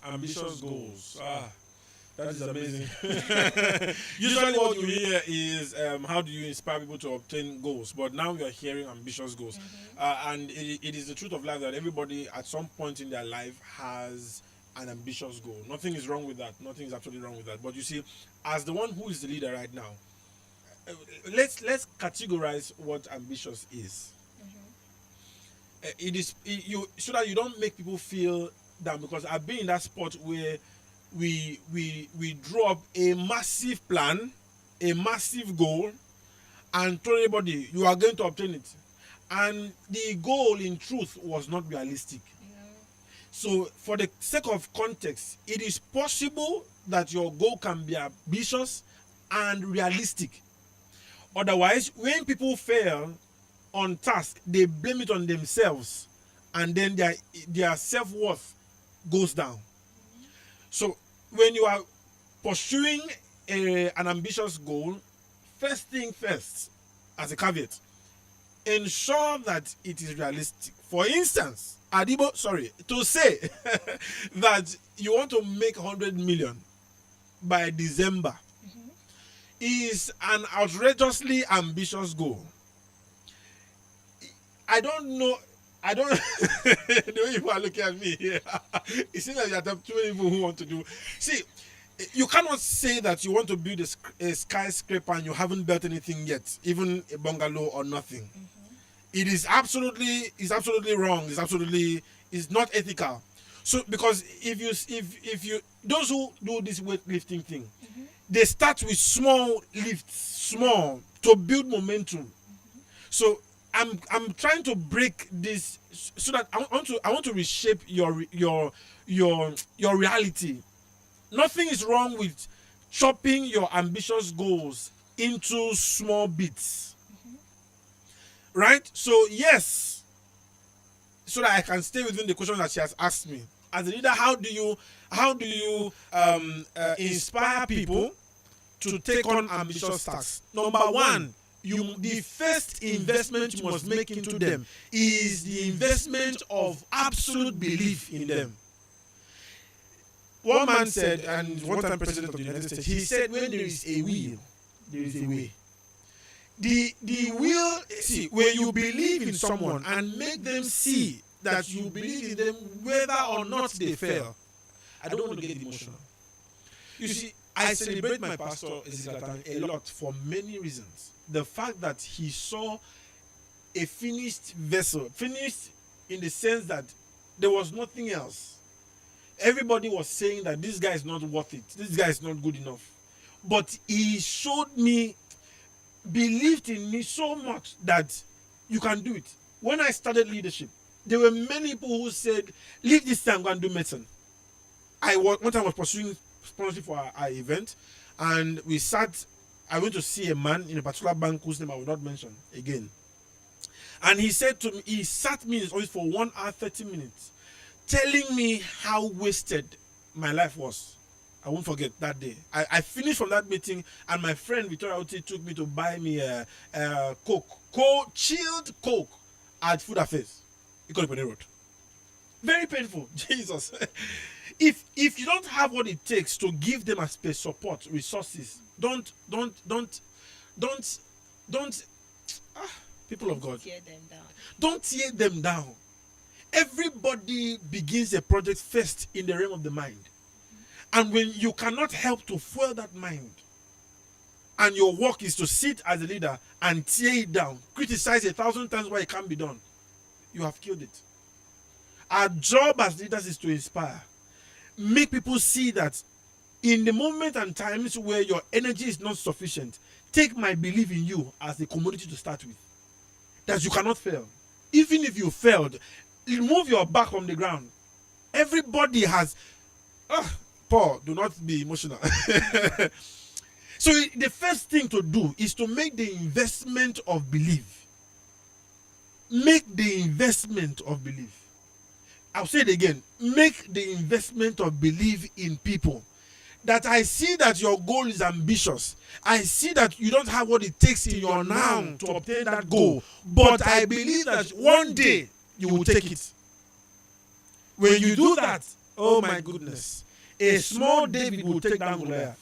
Ambitious goals. That is amazing. Usually what you hear is how do you inspire people to obtain goals, but now we are hearing ambitious goals. And it is the truth of life that everybody at some point in their life has an ambitious goal. Nothing is wrong with that. Nothing is absolutely wrong with that. But you see, as the one who is the leader right now, let's categorize what ambitious is. It is you, so that you don't make people feel down, because I've been in that spot where we draw up a massive plan, a massive goal, and told everybody you are going to obtain it, and the goal in truth was not realistic. So for the sake of context, it is possible that your goal can be ambitious and realistic. Otherwise, when people fail on task, they blame it on themselves, and then their self-worth goes down. So when you are pursuing an ambitious goal, first thing first, as a caveat, ensure that it is realistic. For instance, to say that you want to make 100 million by December is an outrageously ambitious goal. I don't know. The way you are looking at me here, it seems like there are too many people who want to do. See, you cannot say that you want to build a skyscraper and you haven't built anything yet, even a bungalow or nothing. It is absolutely wrong. It's not ethical. So because if you those who do this weightlifting thing, they start with small lifts, to build momentum. So I'm trying to break this so that I want to reshape your reality. Nothing is wrong with chopping your ambitious goals into small bits, right? So yes, so that I can stay within the question that she has asked me. As a leader, how do you inspire people to take on ambitious tasks? Number one, the first investment you must make into them is the investment of absolute belief in them. One man said, and one time president of the United States, he said, when there is a will, there is a way. The will, see, when you believe in someone and make them see that you believe in them whether or not they fail. I don't want to get emotional. You see, I celebrate my pastor a lot for many reasons. The fact that he saw a finished vessel, finished in the sense that there was nothing else. Everybody was saying that this guy is not worth it. This guy is not good enough. But he showed me, believed in me so much that you can do it. When I started leadership, there were many people who said, leave this time, go and do medicine. One time I was pursuing sponsorship for our event, and we sat, I went to see a man in a particular bank whose name I will not mention again. And he said to me, he sat me in his office for 1 hour, 30 minutes, telling me how wasted my life was. I won't forget that day. I finished from that meeting, and my friend Victoria Oti took me to buy me a chilled Coke at Food Affairs. Ikonipone Road. Very painful. Jesus. If you don't have what it takes to give them as per support, resources, don't people of God, tear them down. Don't tear them down. Everybody begins a project first in the realm of the mind. And when you cannot help to fuel that mind, and your work is to sit as a leader and tear it down, criticize 1,000 times why it can't be done, you have killed it. Our job as leaders is to inspire. Make people see that in the moment and times where your energy is not sufficient, take my belief in you as a commodity to start with. That you cannot fail. Even if you failed, remove your back from the ground. Everybody has... Paul, do not be emotional. So the first thing to do is to make the investment of belief. Make the investment of belief. I'll say it again. Make the investment of belief in people. That I see that your goal is ambitious. I see that you don't have what it takes in your now to obtain that goal. But I believe that one day you will take it. When you do that, oh my goodness, a small David will take down Goliath.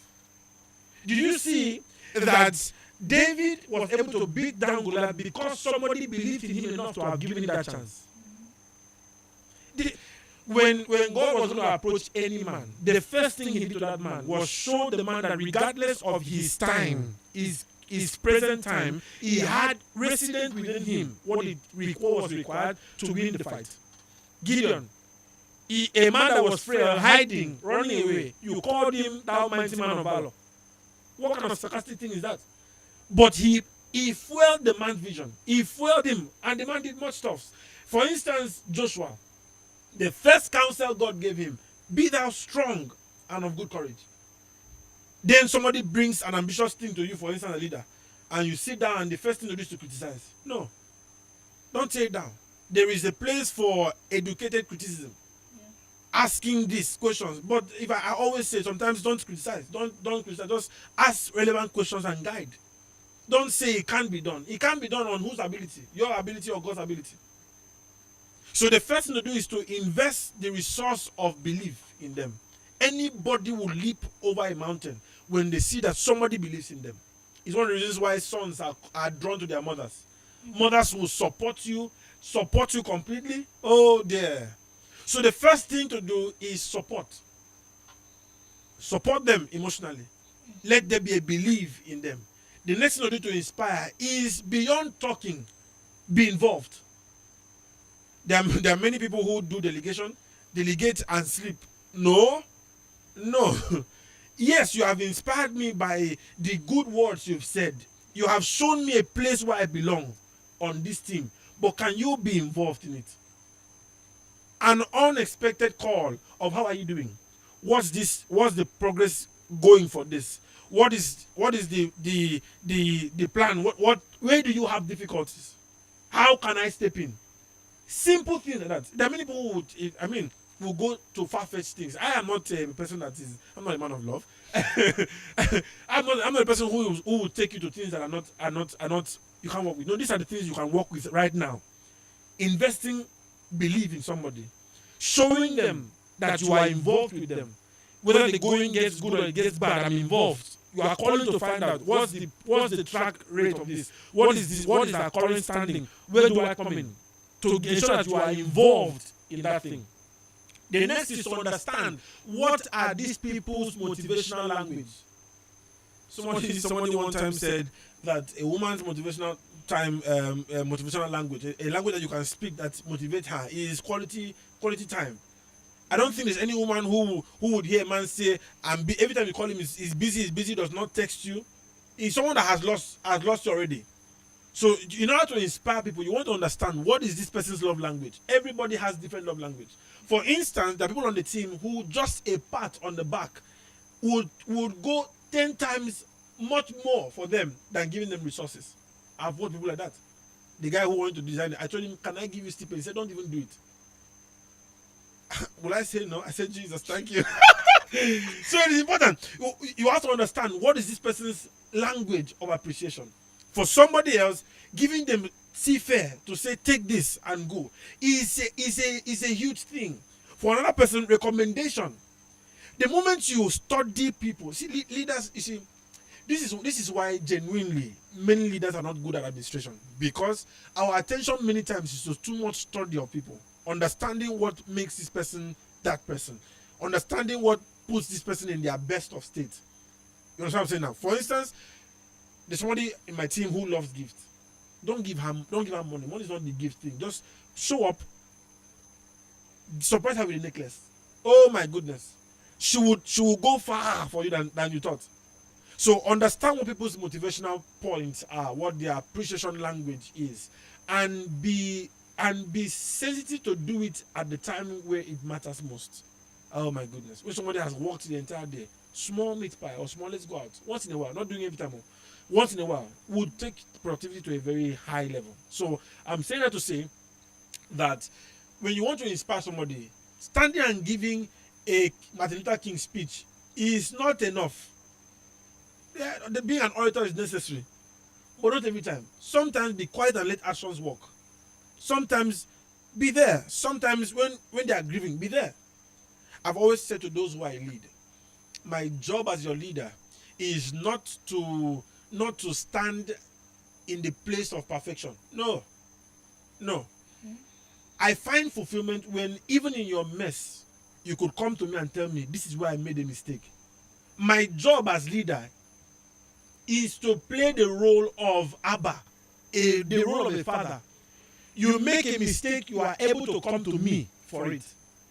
Did you see that David was able to beat down Goliath because somebody believed in him enough to have given him that chance? When God was going to approach any man, the first thing he did to that man was show the man that regardless of his time, his present time, he had resident within him what was required to win the fight. Gideon, a man that was frail, hiding, running away, you called him thou mighty man of valor. What kind of sarcastic thing is that? But he fueled the man's vision. He fueled him, and the man did much stuff. For instance, Joshua, the first counsel God gave him, be thou strong and of good courage. Then somebody brings an ambitious thing to you, for instance, a leader, and you sit down and the first thing you do is to criticize. No. Don't tear it down. There is a place for educated criticism. Asking these questions. But if I always say, sometimes don't criticize. Don't criticize. Just ask relevant questions and guide. Don't say it can't be done. It can't be done on whose ability? Your ability or God's ability? So the first thing to do is to invest the resource of belief in them. Anybody will leap over a mountain when they see that somebody believes in them. It's one of the reasons why sons are drawn to their mothers. Mothers will support you completely. Oh dear. So the first thing to do is support. Support them emotionally. Let there be a belief in them. The next thing to do to inspire is beyond talking, be involved. There are many people who do delegate and sleep. No. Yes, you have inspired me by the good words you've said. You have shown me a place where I belong. on this team, but can you be involved in it? An unexpected call of how are you doing? What's this? What's the progress going for this? What is the plan? What where do you have difficulties? How can I step in? Simple things like that. There are many people who would, I mean, will go to far-fetched things. I am not a person that is. I'm not a man of love. I'm not a person who will take you to things that are not you can't work with. No, these are the things you can work with right now. Investing belief in somebody, showing them that you are involved with them. Whether the going gets good or it gets bad, I'm involved. You are calling to find out what's the track rate of this. What is this? What is our current standing? Where do I come in? To ensure that you are involved in that thing. The next is to understand what are these people's motivational language. Somebody one time said that a woman's motivational language, a language that you can speak that motivates her, is quality time. I don't think there's any woman who would hear a man say, every time you call him, he's busy, does not text you. He's someone that has lost you already. So in order to inspire people, you want to understand what is this person's love language. Everybody has different love language. For instance, there are people on the team who just a pat on the back would go 10 times much more for them than giving them resources. I've worked people like that. The guy who wanted to design it, I told him, can I give you stipend? He said, don't even do it. Will I say no? I said, Jesus, thank you. So it is important. You have to understand what is this person's language of appreciation. For somebody else, giving them fair to say, take this and go is a huge thing. For another person, recommendation. The moment you study people, see, leaders, you see, this is why genuinely many leaders are not good at administration, because our attention many times is to too much study of people, understanding what makes this person that person, understanding what puts this person in their best of state. You understand what I'm saying now? For instance, there's somebody in my team who loves gifts. Don't give her money. Money is not the gift thing. Just show up, surprise her with a necklace. Oh my goodness, she would go far for you than you thought. So understand what people's motivational points are, what their appreciation language is, and be sensitive to do it at the time where it matters most. Oh my goodness, when somebody has worked the entire day, small meat pie or small, let's go out once in a while, not doing every time. Once in a while would take productivity to a very high level. So I'm saying that to say that when you want to inspire somebody, standing and giving a Martin Luther King speech is not enough. Yeah, being an orator is necessary, but not every time. Sometimes the quiet and let actions work. Sometimes be there. Sometimes when they are grieving, be there. I've always said to those who I lead, my job as your leader is not to stand in the place of perfection. No. I find fulfillment when even in your mess, you could come to me and tell me, this is where I made a mistake. My job as leader is to play the role of Abba, the role of a father. You make a mistake, you are able to come to me for it.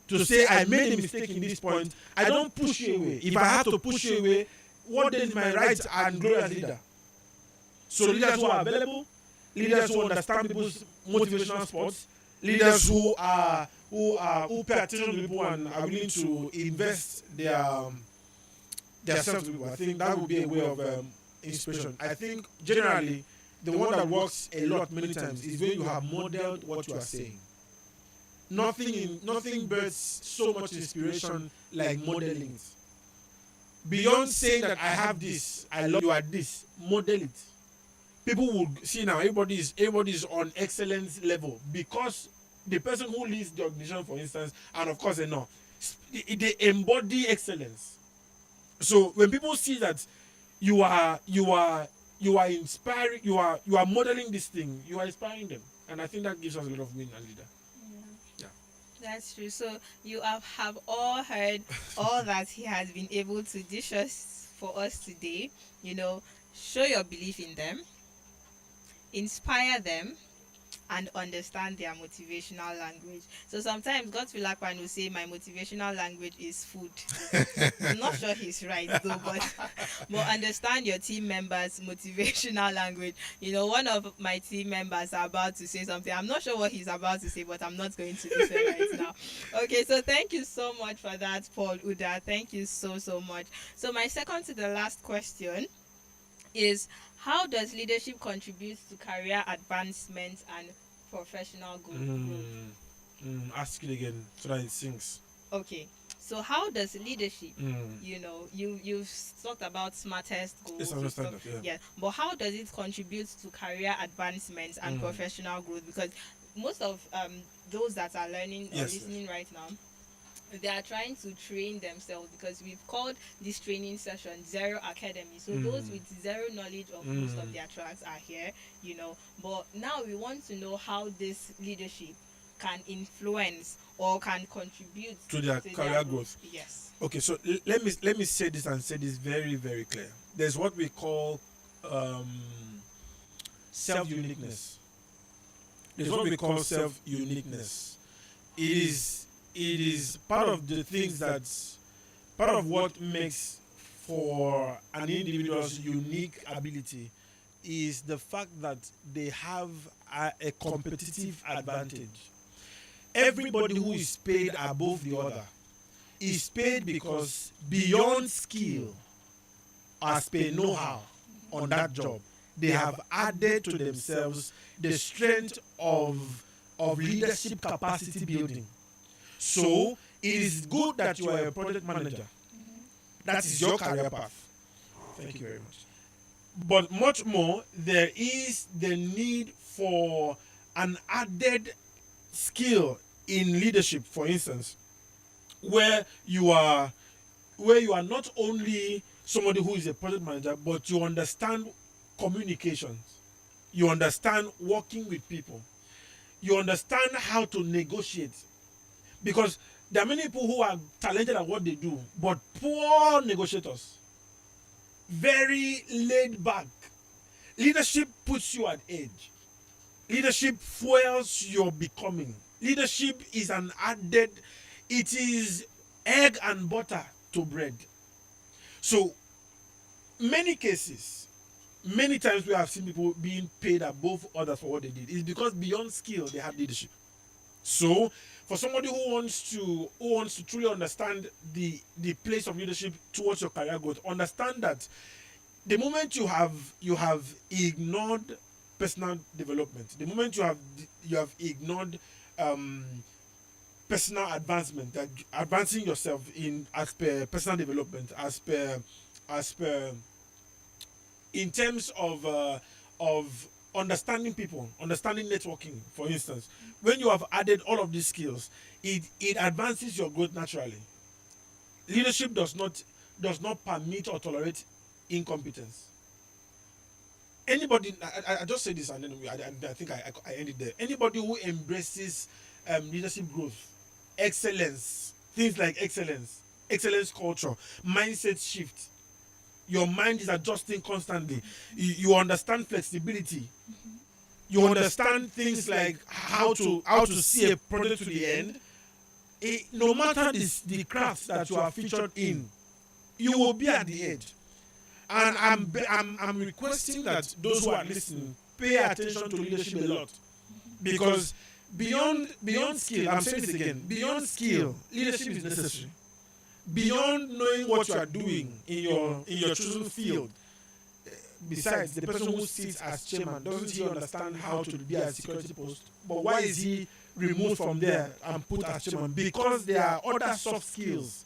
To say, I made a mistake in this point, I don't push you away. If I have to push you away, what then is my right and glory as leader? So leaders who are available, leaders who understand people's motivational spots, leaders who pay attention to people and are willing to invest their self to people. I think that would be a way of inspiration. I think generally the one that works a lot many times is when you have modeled what you are saying. Nothing births so much inspiration like modeling it. Beyond saying that I have this, I love you at this, model it. People would see now everybody is on excellence level because the person who leads the organization, for instance, and of course they embody excellence. So when people see that you are inspiring, you are modeling this thing, you are inspiring them, and I think that gives us a lot of meaning as leader. Yeah. That's true. So you have all heard all that he has been able to dish us for us today. Show your belief in them, inspire them, and understand their motivational language. So sometimes God Filakwan will say my motivational language is food. I'm not sure he's right though, but understand your team members' motivational language. You know, one of my team members are about to say something. I'm not sure what he's about to say, but I'm not going to listen right now. Okay, so thank you so much for that, Paul Udah. Thank you so much. So my second to the last question is, how does leadership contribute to career advancement and professional growth? Ask it again so that it sinks. Okay, so how does leadership, Mm. you know, you've talked about smartest goals. Yes, I understand that. Yeah. Yeah, but how does it contribute to career advancement and professional growth? Because most of those that are learning or Yes, listening right now, they are trying to train themselves, because we've called this training session Zero Academy. So those with zero knowledge of most of their tracks are here, you know. But now we want to know how this leadership can influence or can contribute To their career growth. Yes. Okay, so let me say this and say this very, very clear. There's what we call self-uniqueness. There's what we call self-uniqueness. It is part of the things part of what makes for an individual's unique ability is the fact that they have a competitive advantage. Everybody who is paid above the other is paid because beyond skill, as per know-how on that job, they have added to themselves the strength of leadership capacity building. So it is good that you are a project manager. That is your career path. Thank you very much. But much more, there is the need for an added skill in leadership, for instance, where you are not only somebody who is a project manager, but you understand communications, you understand working with people, you understand how to negotiate, because there are many people who are talented at what they do but poor negotiators, very laid back. Leadership puts you at edge. Leadership fuels your becoming. Leadership is an added, it is egg and butter to bread. So, many cases, many times we have seen people being paid above others for what they did. It's because beyond skill, they have leadership. So, for somebody who wants to truly understand the place of leadership towards your career growth, understand that the moment you have ignored personal development, the moment you have ignored personal advancement, that advancing yourself in as per personal development, as per in terms of understanding people, understanding networking, for instance, when you have added all of these skills, it advances your growth naturally. Leadership does not permit or tolerate incompetence. Anybody, I just say this and then I think I end it there. Anybody who embraces leadership growth, excellence, things like excellence culture, mindset shift, your mind is adjusting constantly. You understand flexibility. You understand things like how to see a project to the end. No matter the craft that you are featured in, you will be at the edge. And I'm requesting that those who are listening pay attention to leadership a lot, because beyond skill, I'm saying this again, beyond skill, leadership is necessary. Beyond knowing what you are doing in your chosen field, besides, the person who sits as chairman, doesn't he understand how to be at security post? But why is he removed from there and put as chairman? Because there are other soft skills,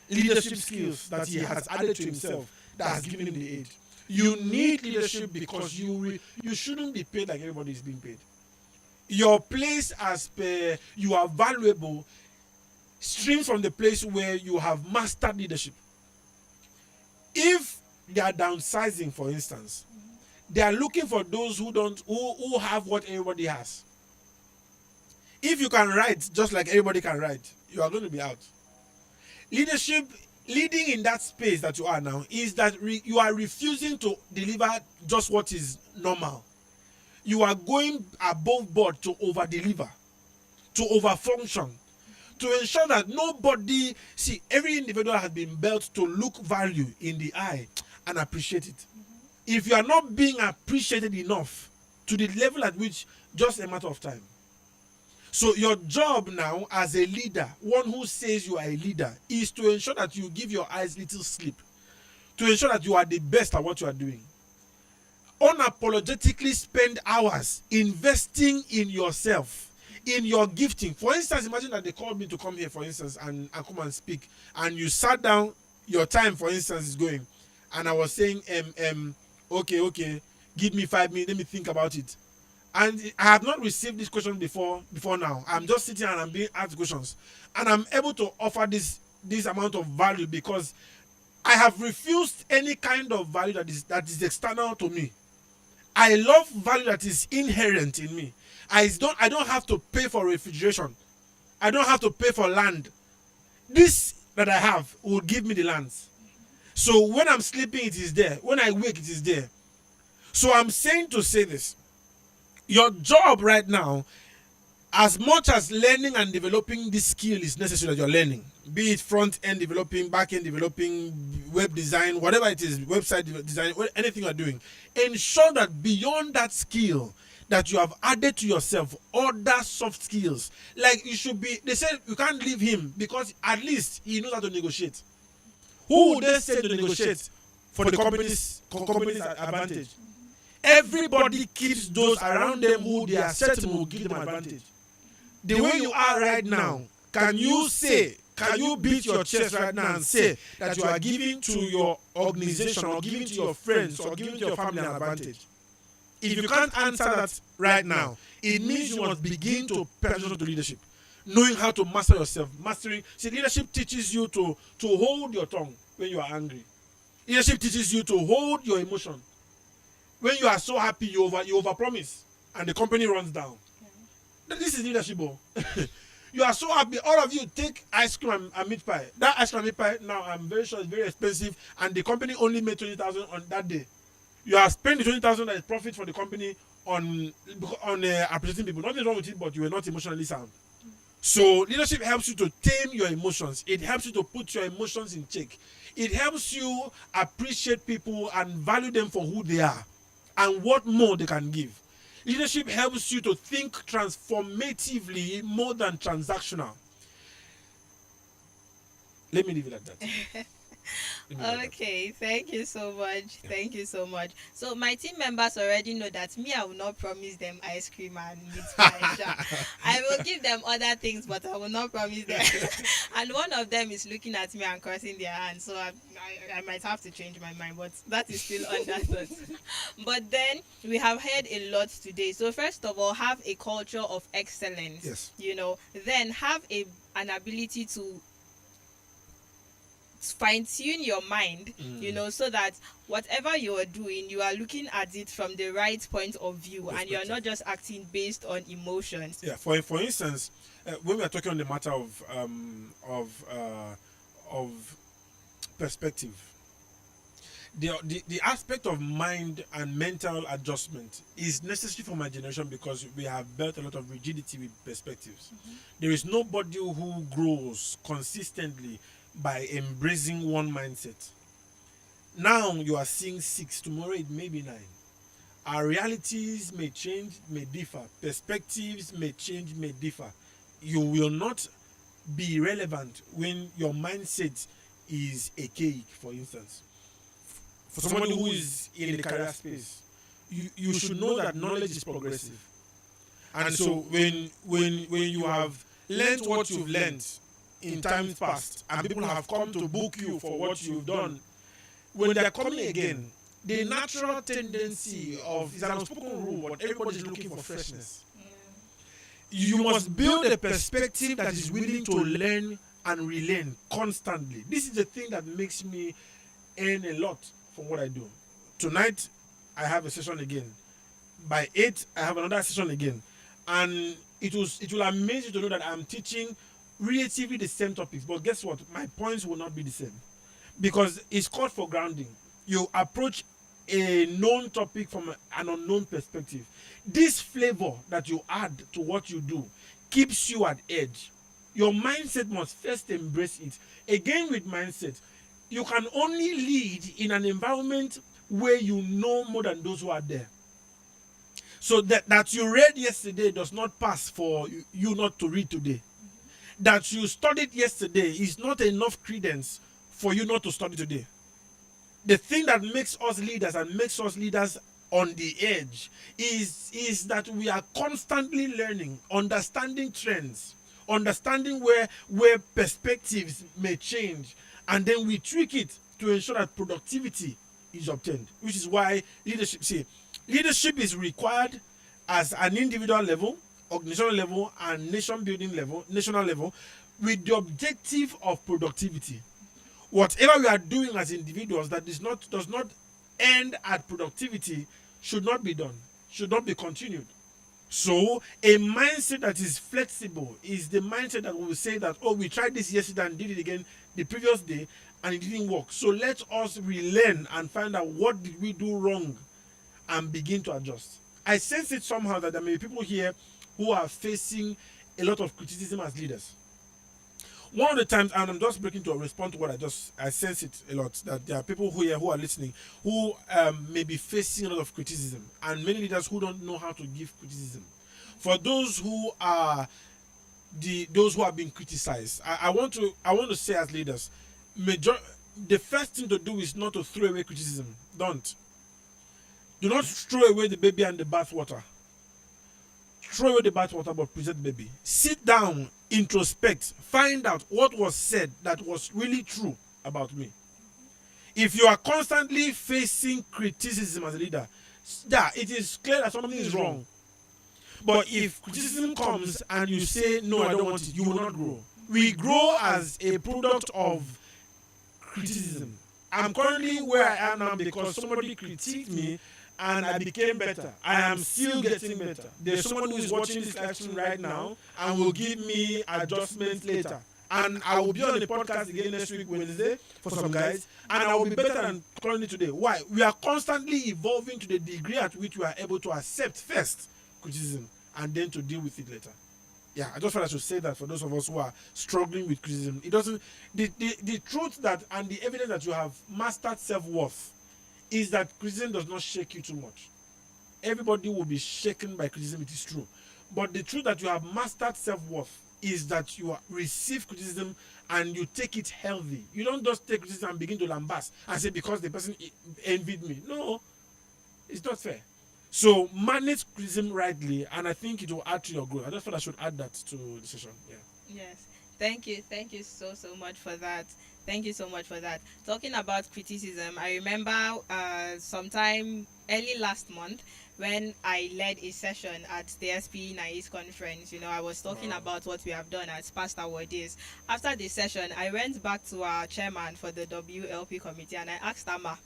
leadership skills that he has added to himself that has given him the edge. You need leadership because you shouldn't be paid like everybody is being paid. Your place as per you are valuable streams from the place where you have mastered leadership. If they are downsizing, for instance, they are looking for those who have what everybody has. If you can write just like everybody can write, you are going to be out. Leading in that space that you are now is that you are refusing to deliver just what is normal. You are going above board to over-deliver, to over-function, to ensure that nobody... See, every individual has been built to look value in the eye and appreciate it. If you are not being appreciated enough to the level at which, just a matter of time. So your job now as a leader, one who says you are a leader, is to ensure that you give your eyes little sleep, to ensure that you are the best at what you are doing. Unapologetically spend hours investing in yourself, in your gifting. For instance, imagine that they called me to come here, for instance, and come and speak, and you sat down, your time, for instance, is going, and I was saying, okay, give me 5 minutes, let me think about it. And I have not received this question before now. I'm just sitting and I'm being asked questions, and I'm able to offer this amount of value because I have refused any kind of value that is external to me. I love value that is inherent in me. I don't have to pay for refrigeration. I don't have to pay for land. This that I have will give me the lands. So when I'm sleeping, it is there. When I wake, it is there. So I'm saying to say this. Your job right now, as much as learning and developing this skill is necessary that you're learning, be it front-end developing, back-end developing, web design, whatever it is, website design, anything you're doing, ensure that beyond that skill that you have added to yourself other soft skills. Like you should be, they said you can't leave him because at least he knows how to negotiate. Who would they say to negotiate for the company's advantage? Everybody keeps those around them who they are certain will give them advantage. The way you are right now, can you beat your chest right now and say that you are giving to your organization or giving to your friends or giving to your family an advantage? If you can't answer that right now, it means you must begin to pay attention to leadership. Knowing how to master yourself. See, leadership teaches you to hold your tongue when you are angry. Leadership teaches you to hold your emotion. When you are so happy, you overpromise, and the company runs down. Okay. This is leadership. You are so happy. All of you take ice cream and meat pie. That ice cream and meat pie, now I'm very sure it's very expensive, and the company only made 20,000 on that day. You are spending 20,000 as profit for the company on appreciating people. Nothing wrong with it, but you were not emotionally sound. So leadership helps you to tame your emotions. It helps you to put your emotions in check. It helps you appreciate people and value them for who they are and what more they can give. Leadership helps you to think transformatively more than transactional. Let me leave it at that. Okay, thank you so much. Yeah. Thank you so much. So my team members already know that me, I will not promise them ice cream and meat pie. I will give them other things, but I will not promise them. And one of them is looking at me and crossing their hands, so I might have to change my mind, but that is still under thought. But then we have heard a lot today. So first of all, have a culture of excellence. Yes. Then have an ability to fine-tune your mind, so that whatever you are doing, you are looking at it from the right point of view, and you're not just acting based on emotions. Yeah. For instance, when we are talking on the matter of perspective, the aspect of mind and mental adjustment is necessary for my generation because we have built a lot of rigidity with perspectives. There is nobody who grows consistently by embracing one mindset. Now you are seeing 6, tomorrow it may be 9. Our realities may change, may differ. Perspectives may change, may differ. You will not be relevant when your mindset is archaic, for instance. For somebody who is in the career space, you should know that knowledge is progressive. And so when you have learned what you've learned in times past, and people have come to book you for what you've done, when they're coming again, the natural tendency is an unspoken rule, but everybody's looking for freshness. You must build a perspective that is willing to learn and relearn constantly. This is the thing that makes me earn a lot from what I do. Tonight, I have a session again. By 8, I have another session again. And it will amaze you to know that I'm teaching relatively the same topics, but guess what? My points will not be the same because it's called for grounding. You approach a known topic from an unknown perspective. This flavor that you add to what you do keeps you at edge. Your mindset must first embrace it. Again, with mindset, you can only lead in an environment where you know more than those who are there. So that you read yesterday does not pass for you not to read today. That you studied yesterday is not enough credence for you not to study today. The thing that makes us leaders and makes us leaders on the edge is that we are constantly learning, understanding trends, understanding where perspectives may change, and then we tweak it to ensure that productivity is obtained. Which is why leadership is required as an individual level, organizational level, and nation building level, national level, with the objective of productivity. Whatever we are doing as individuals that does not end at productivity should not be done, should not be continued. So a mindset that is flexible is the mindset that will say that, oh, we tried this yesterday and did it again the previous day and it didn't work. So let us relearn and find out what did we do wrong and begin to adjust. I sense it somehow that there may be people here who are facing a lot of criticism as leaders. One of the times, and I'm just breaking to respond to what I sense it a lot, that there are people here who are listening who may be facing a lot of criticism, and many leaders who don't know how to give criticism. For those who are those who have been criticized, I want to say as leaders, the first thing to do is not to throw away criticism. Do not throw away the baby and the bathwater. Throw away the bathwater, but present the baby. Sit down, introspect, find out what was said that was really true about me. If you are constantly facing criticism as a leader, it is clear that something is wrong. But if criticism comes and you say, no, I don't want it, you will not grow. We grow as a product of criticism. I'm currently where I am now because somebody critiqued me and I became better. I am still getting better. There's someone who is watching this live stream right now and will give me adjustments later. And I will be on the podcast again next week, Wednesday, for some guys, and I will be better than currently today. Why? We are constantly evolving to the degree at which we are able to accept first criticism and then to deal with it later. Yeah, I just thought I should say that for those of us who are struggling with criticism. It doesn't. The truth that and the evidence that you have mastered self-worth is that criticism does not shake you too much. Everybody will be shaken by criticism, it is true. But the truth that you have mastered self-worth is that you receive criticism and you take it healthy. You don't just take criticism and begin to lambast and say because the person envied me. No, it's not fair. So manage criticism rightly, and I think it will add to your growth. I just thought I should add that to the session. Yeah. Yes. Thank you so much for that. Thank you so much for that. Talking about criticism, I remember sometime early last month when I led a session at the SP NICE conference. I was talking about what we have done as past award days. After the session, I went back to our chairman for the WLP committee and I asked Amma,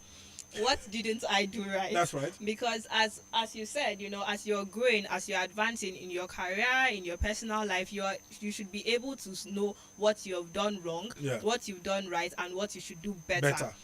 what didn't I do right? That's right. Because as you said, as you're growing, as you're advancing in your career, in your personal life, you should be able to know what you have done wrong, what you've done right, and what you should do better.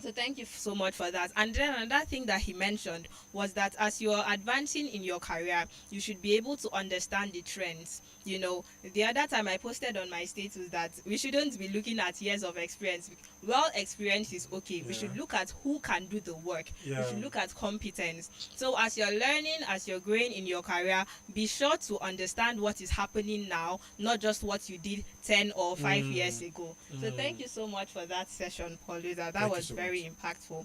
So thank you so much for that. And then another thing that he mentioned was that as you're advancing in your career, you should be able to understand the trends. The other time I posted on my status that we shouldn't be looking at years of experience. Well, experience is okay. We should look at who can do the work. We should look at competence. So as you're learning, as you're growing in your career, be sure to understand what is happening now, not just what you did 10 or 5 years ago. So thank you so much for that session, Paul. That was very impactful.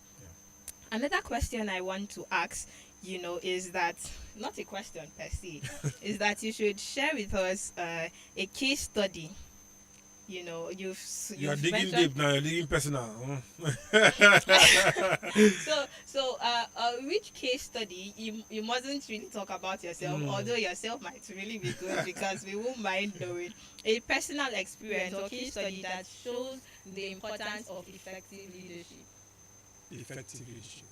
Another question I want to ask, is that, not a question per se, is that you should share with us a case study. You're digging deep now, you're digging personal. So which case study, you mustn't really talk about yourself, although yourself might really be good because we won't mind knowing a personal experience or case study that shows the importance of effective leadership. Effective leadership.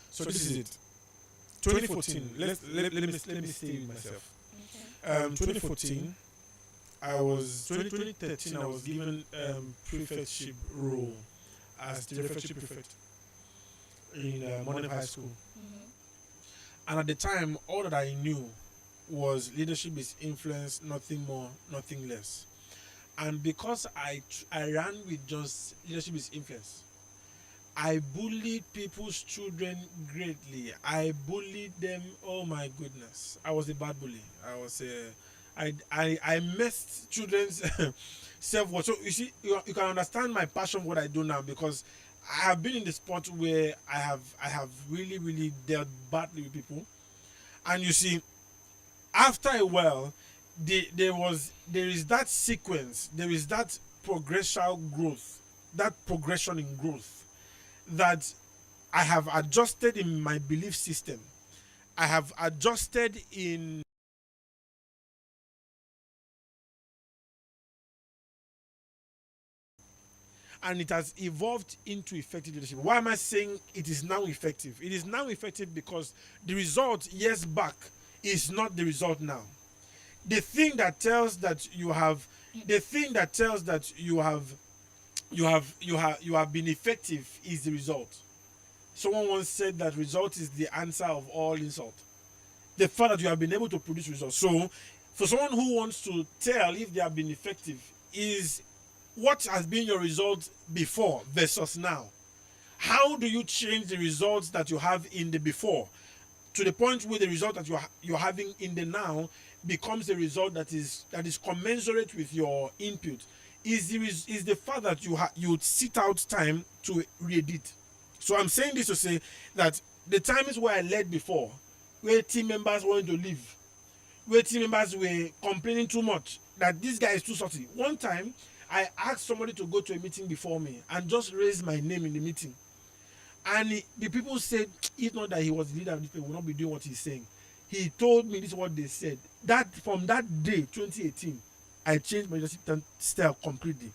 So this is it. 2014. Let me stay with myself. Okay. 2014. 2013. I was given prefectship role as the refectory prefect. in Monmouth High School. Mhm. And at the time, all that I knew was leadership is influence, nothing more, nothing less. And because I ran with just leadership is influence, I bullied people's children greatly. I bullied them. Oh my goodness! I was a bad bully. I was a, I messed children's self worth. So you see, you can understand my passion for what I do now because I have been in the sport where I have really dealt badly with people, and you see, after a while, there is that sequence, there is that progression growth, that progression in growth that I have adjusted in my belief system. I have adjusted in, and it has evolved into effective leadership. Why am I saying it is now effective? It is now effective because the result years back is not the result now. The thing that tells that you have, the thing that tells that you have been effective is the result. Someone once said that result is the answer of all insult. The fact that you have been able to produce results. So, for someone who wants to tell if they have been effective, is what has been your result before versus now. How do you change the results that you have in the before to the point where the result that you're having in the now becomes a result that is commensurate with your input? Is the fact that you sit out time to re-edit. So I'm saying this to say that the times where I led before, where team members wanted to leave, where team members were complaining too much, that this guy is too salty. One time, I asked somebody to go to a meeting before me and just raise my name in the meeting. And the people said, if not that he was the leader of this people, will not be doing what he's saying. He told me this is what they said. That from that day, 2018, I changed my leadership style completely.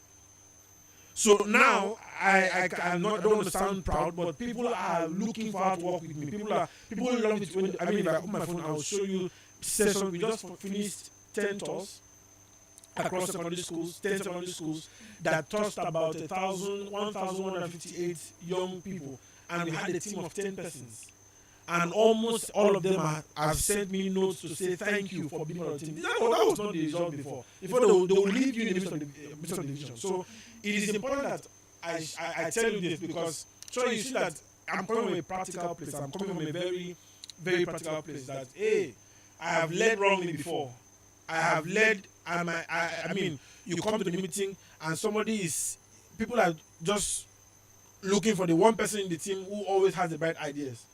So now I'm not, I don't want to sound proud, but people are looking for how to work with me. People love it when, I mean, if I open my phone, I'll show you session. We just finished 10 tours across secondary schools, 10 secondary schools that touched about 1,158 young people, and we had a team of 10 persons. And almost all of them have sent me notes to say thank you for being on the team. That was not the result before. Before they will leave you in the midst of the division. So it is important that I tell you this because so you see that I'm coming from a practical place. I'm coming from a very, very practical place that, hey, I have led wrongly before. I have led, I mean, you come to the meeting and people are just looking for the one person in the team who always has the right ideas.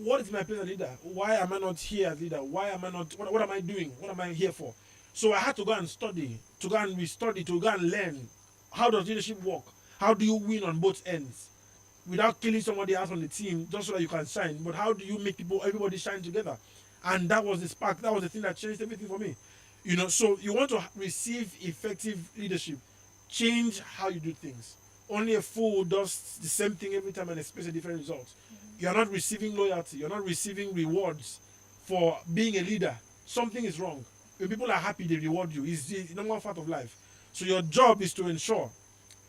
What is my place as leader? Why am I not here as leader? Why am I not, what am I doing? What am I here for? So I had to go and study, to go and restudy, to go and learn. How does leadership work? How do you win on both ends? Without killing somebody else on the team, just so that you can shine. But how do you make everybody shine together? And that was the spark. That was the thing that changed everything for me. So you want to receive effective leadership, change how you do things. Only a fool does the same thing every time and expects a different result. You're not receiving loyalty. You're not receiving rewards for being a leader. Something is wrong. When people are happy, they reward you. It's the normal part of life. So your job is to ensure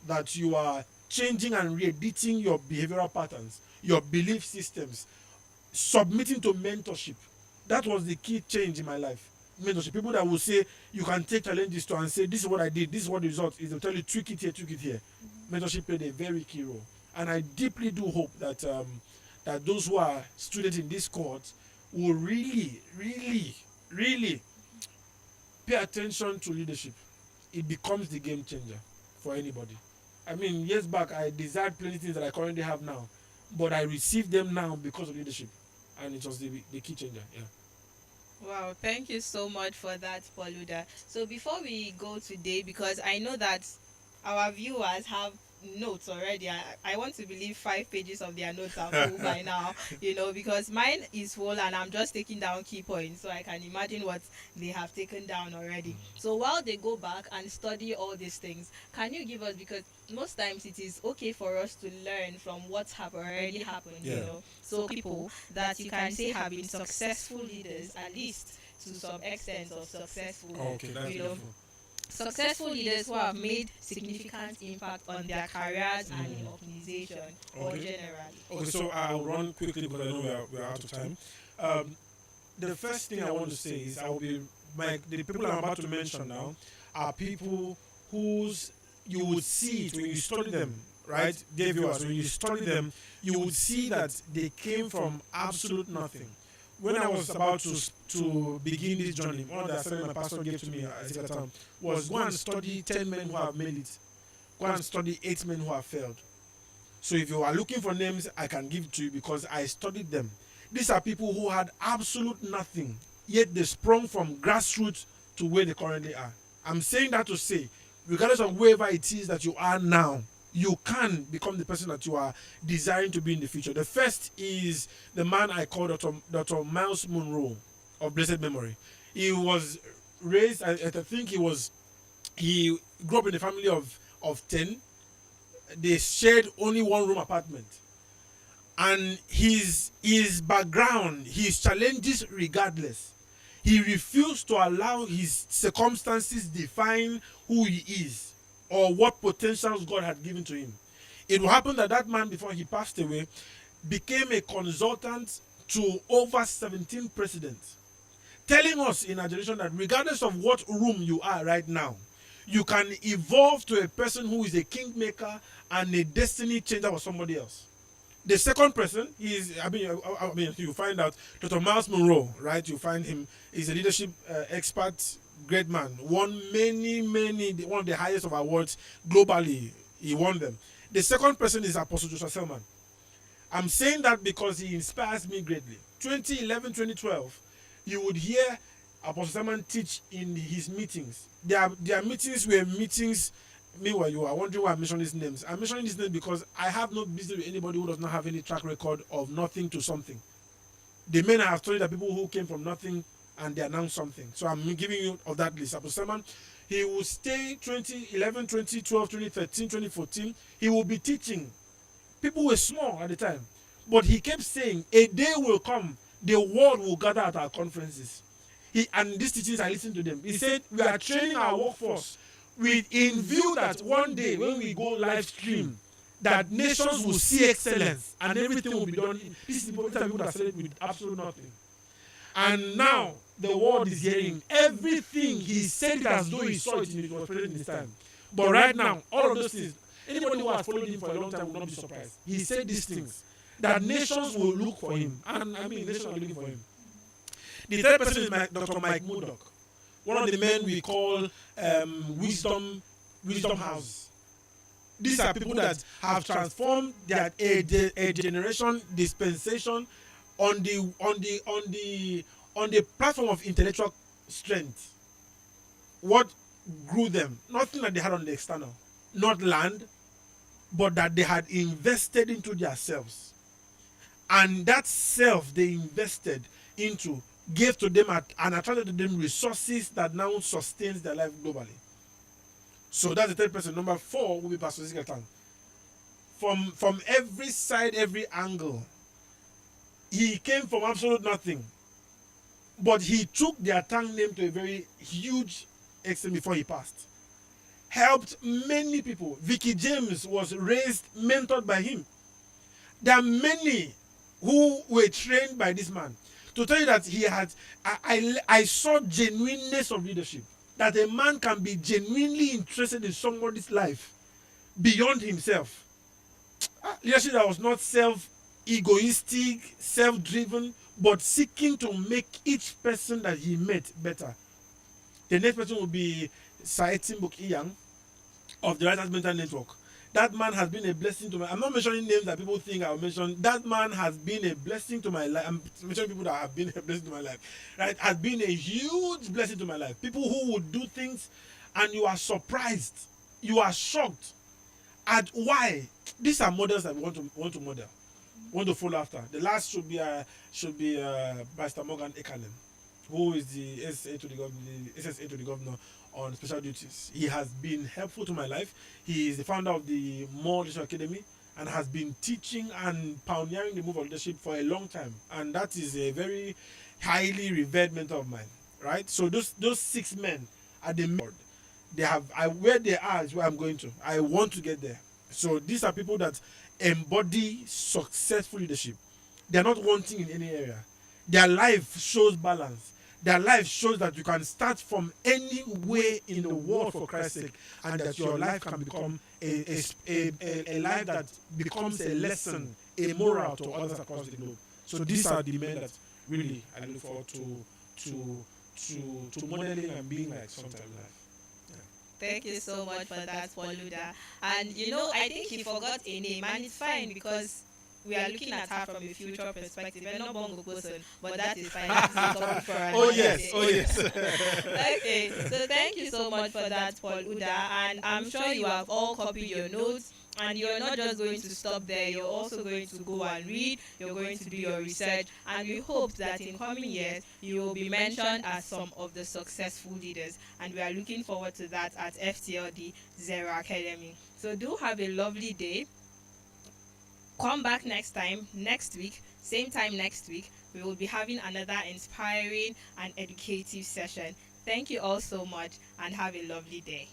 that you are changing and re-editing your behavioral patterns, your belief systems, submitting to mentorship. That was the key change in my life. Mentorship. People that will say you can take challenges to and say this is what I did, this is what the result is. They'll tell you tweak it here, tweak it here. Mentorship played a very key role, and I deeply do hope that that those who are students in this cohort will really, really, really pay attention to leadership. It becomes the game changer for anybody. I mean, years back I desired plenty things that I currently have now, but I received them now because of leadership, and it was the key changer. Yeah. Wow, thank you so much for that, Udah. So before we go today, because I know that our viewers have notes already. I want to believe 5 pages of their notes are full by now, because mine is full and I'm just taking down key points, so I can imagine what they have taken down already. So while they go back and study all these things, can you give us, because most times it is okay for us to learn from what have already happened, Yeah. So people that you can say have been successful leaders, at least to some extent of successful, Okay, that's you know, beautiful. Successful leaders who have made significant impact on their careers and in organization or Okay. generally. Okay, so I'll run quickly because I know we are out of time. Um, the first thing I want to say is I will be the people I'm about to mention now are people whose you would see it when you study them, right? Dear viewers, when you study them, you would see that they came from absolute nothing. When I was about to begin this journey, one of the assignments my pastor gave to me at that time was go and study 10 men who have made it. Go and study 8 men who have failed. So if you are looking for names, I can give it to you because I studied them. These are people who had absolute nothing, yet they sprung from grassroots to where they currently are. I'm saying that to say, regardless of wherever it is that you are now, you can become the person that you are desiring to be in the future. The first is the man I call Dr. Miles Monroe of blessed memory. He was raised, I think he grew up in a family of 10. They shared only one room apartment, and his background, his challenges regardless, he refused to allow his circumstances define who he is or what potentials God had given to him. It will happen that that man, before he passed away, became a consultant to over 17 presidents, telling us in our generation that regardless of what room you are right now, you can evolve to a person who is a kingmaker and a destiny changer for somebody else. The second person is, you find out Dr. Miles Monroe, right? You find him, he's a leadership expert, great man. Won one of the highest of awards globally. He won them. The second person is Apostle Joshua Selman. I'm saying that because he inspires me greatly. 2011, 2012, you would hear Apostle Selman teach in his meetings. Their meetings were meetings. Meanwhile, you are wondering why I'm mentioning these names. I'm mentioning these names because I have no business with anybody who does not have any track record of nothing to something. The men I have told you are people who came from nothing and they are now something. So I'm giving you of that list. Apostle Selman, he will stay 2011, 2012, 2013, 2014. He will be teaching. People were small at the time. But he kept saying, a day will come, the world will gather at our conferences. And these teachings, I listened to them. He said, we are training our workforce in view that one day when we go live stream, that nations will see excellence and everything will be done. These people that said with absolute nothing. And now the world is hearing everything. He said it as though he saw it was present in his time. But right now, all of those things, anybody who has followed him for a long time will not be surprised. He said these things, that nations will look for him. And nations are looking for him. The third person is Dr. Mike Murdoch, one of the men we call wisdom house. These are people that have transformed a generation dispensation on the platform of intellectual strength. What grew them? Nothing that they had on the external, not land, but that they had invested into themselves, and that self they invested into gave to them and attracted to them resources that now sustains their life globally. So that's the third person. Number 4 will be Pastor Ezekiel Tang. From every side, every angle, he came from absolute nothing, but he took their Tang name to a very huge extent before he passed. Helped many people. Vicky James was raised, mentored by him. There are many who were trained by this man. To tell you that he had, I saw genuineness of leadership. That a man can be genuinely interested in somebody's life beyond himself. Leadership that was not self-egoistic, self-driven, but seeking to make each person that he met better. The next person will be Saetim Bokiyang of the Writers Mental Network. That man has been a blessing to my. I'm not mentioning names that people think I'll mention. That man has been a blessing to my life. I'm mentioning people that have been a blessing to my life. Right? Has been a huge blessing to my life. People who would do things and you are surprised. You are shocked at why. These are models that we want to model. Want to follow after. The last should be Pastor Morgan Ekalem, who is the SSA to the governor on special duties. He has been helpful to my life. He is the founder of the More Leadership Academy and has been teaching and pioneering the move of leadership for a long time. And that is a very highly revered mentor of mine, right? So those 6 men are the board. They have where they are is where I'm going to. I want to get there. So these are people that embody successful leadership. They're not wanting in any area. Their life shows balance. Their life shows that you can start from any way in the world for Christ's sake, and that your life can become a life that becomes a lesson, a moral to others across the globe. So these are the men that really I look forward to modeling and being like sometime in life. Thank you so much for that, Paul Udah. And I think he forgot a name, and it's fine because we are looking at her from a future perspective. We're not Bongo person, but that is fine. That is a topic for another Oh yes, day. oh yes. Okay, so thank you so much for that, Paul Udah. And I'm sure you have all copied your notes. And you're not just going to stop there, you're also going to go and read, you're going to do your research, and we hope that in coming years you will be mentioned as some of the successful leaders. And we are looking forward to that at FTLD Zero Academy. So do have a lovely day. Come back next week, same time next week. We will be having another inspiring and educative session. Thank you all so much and have a lovely day.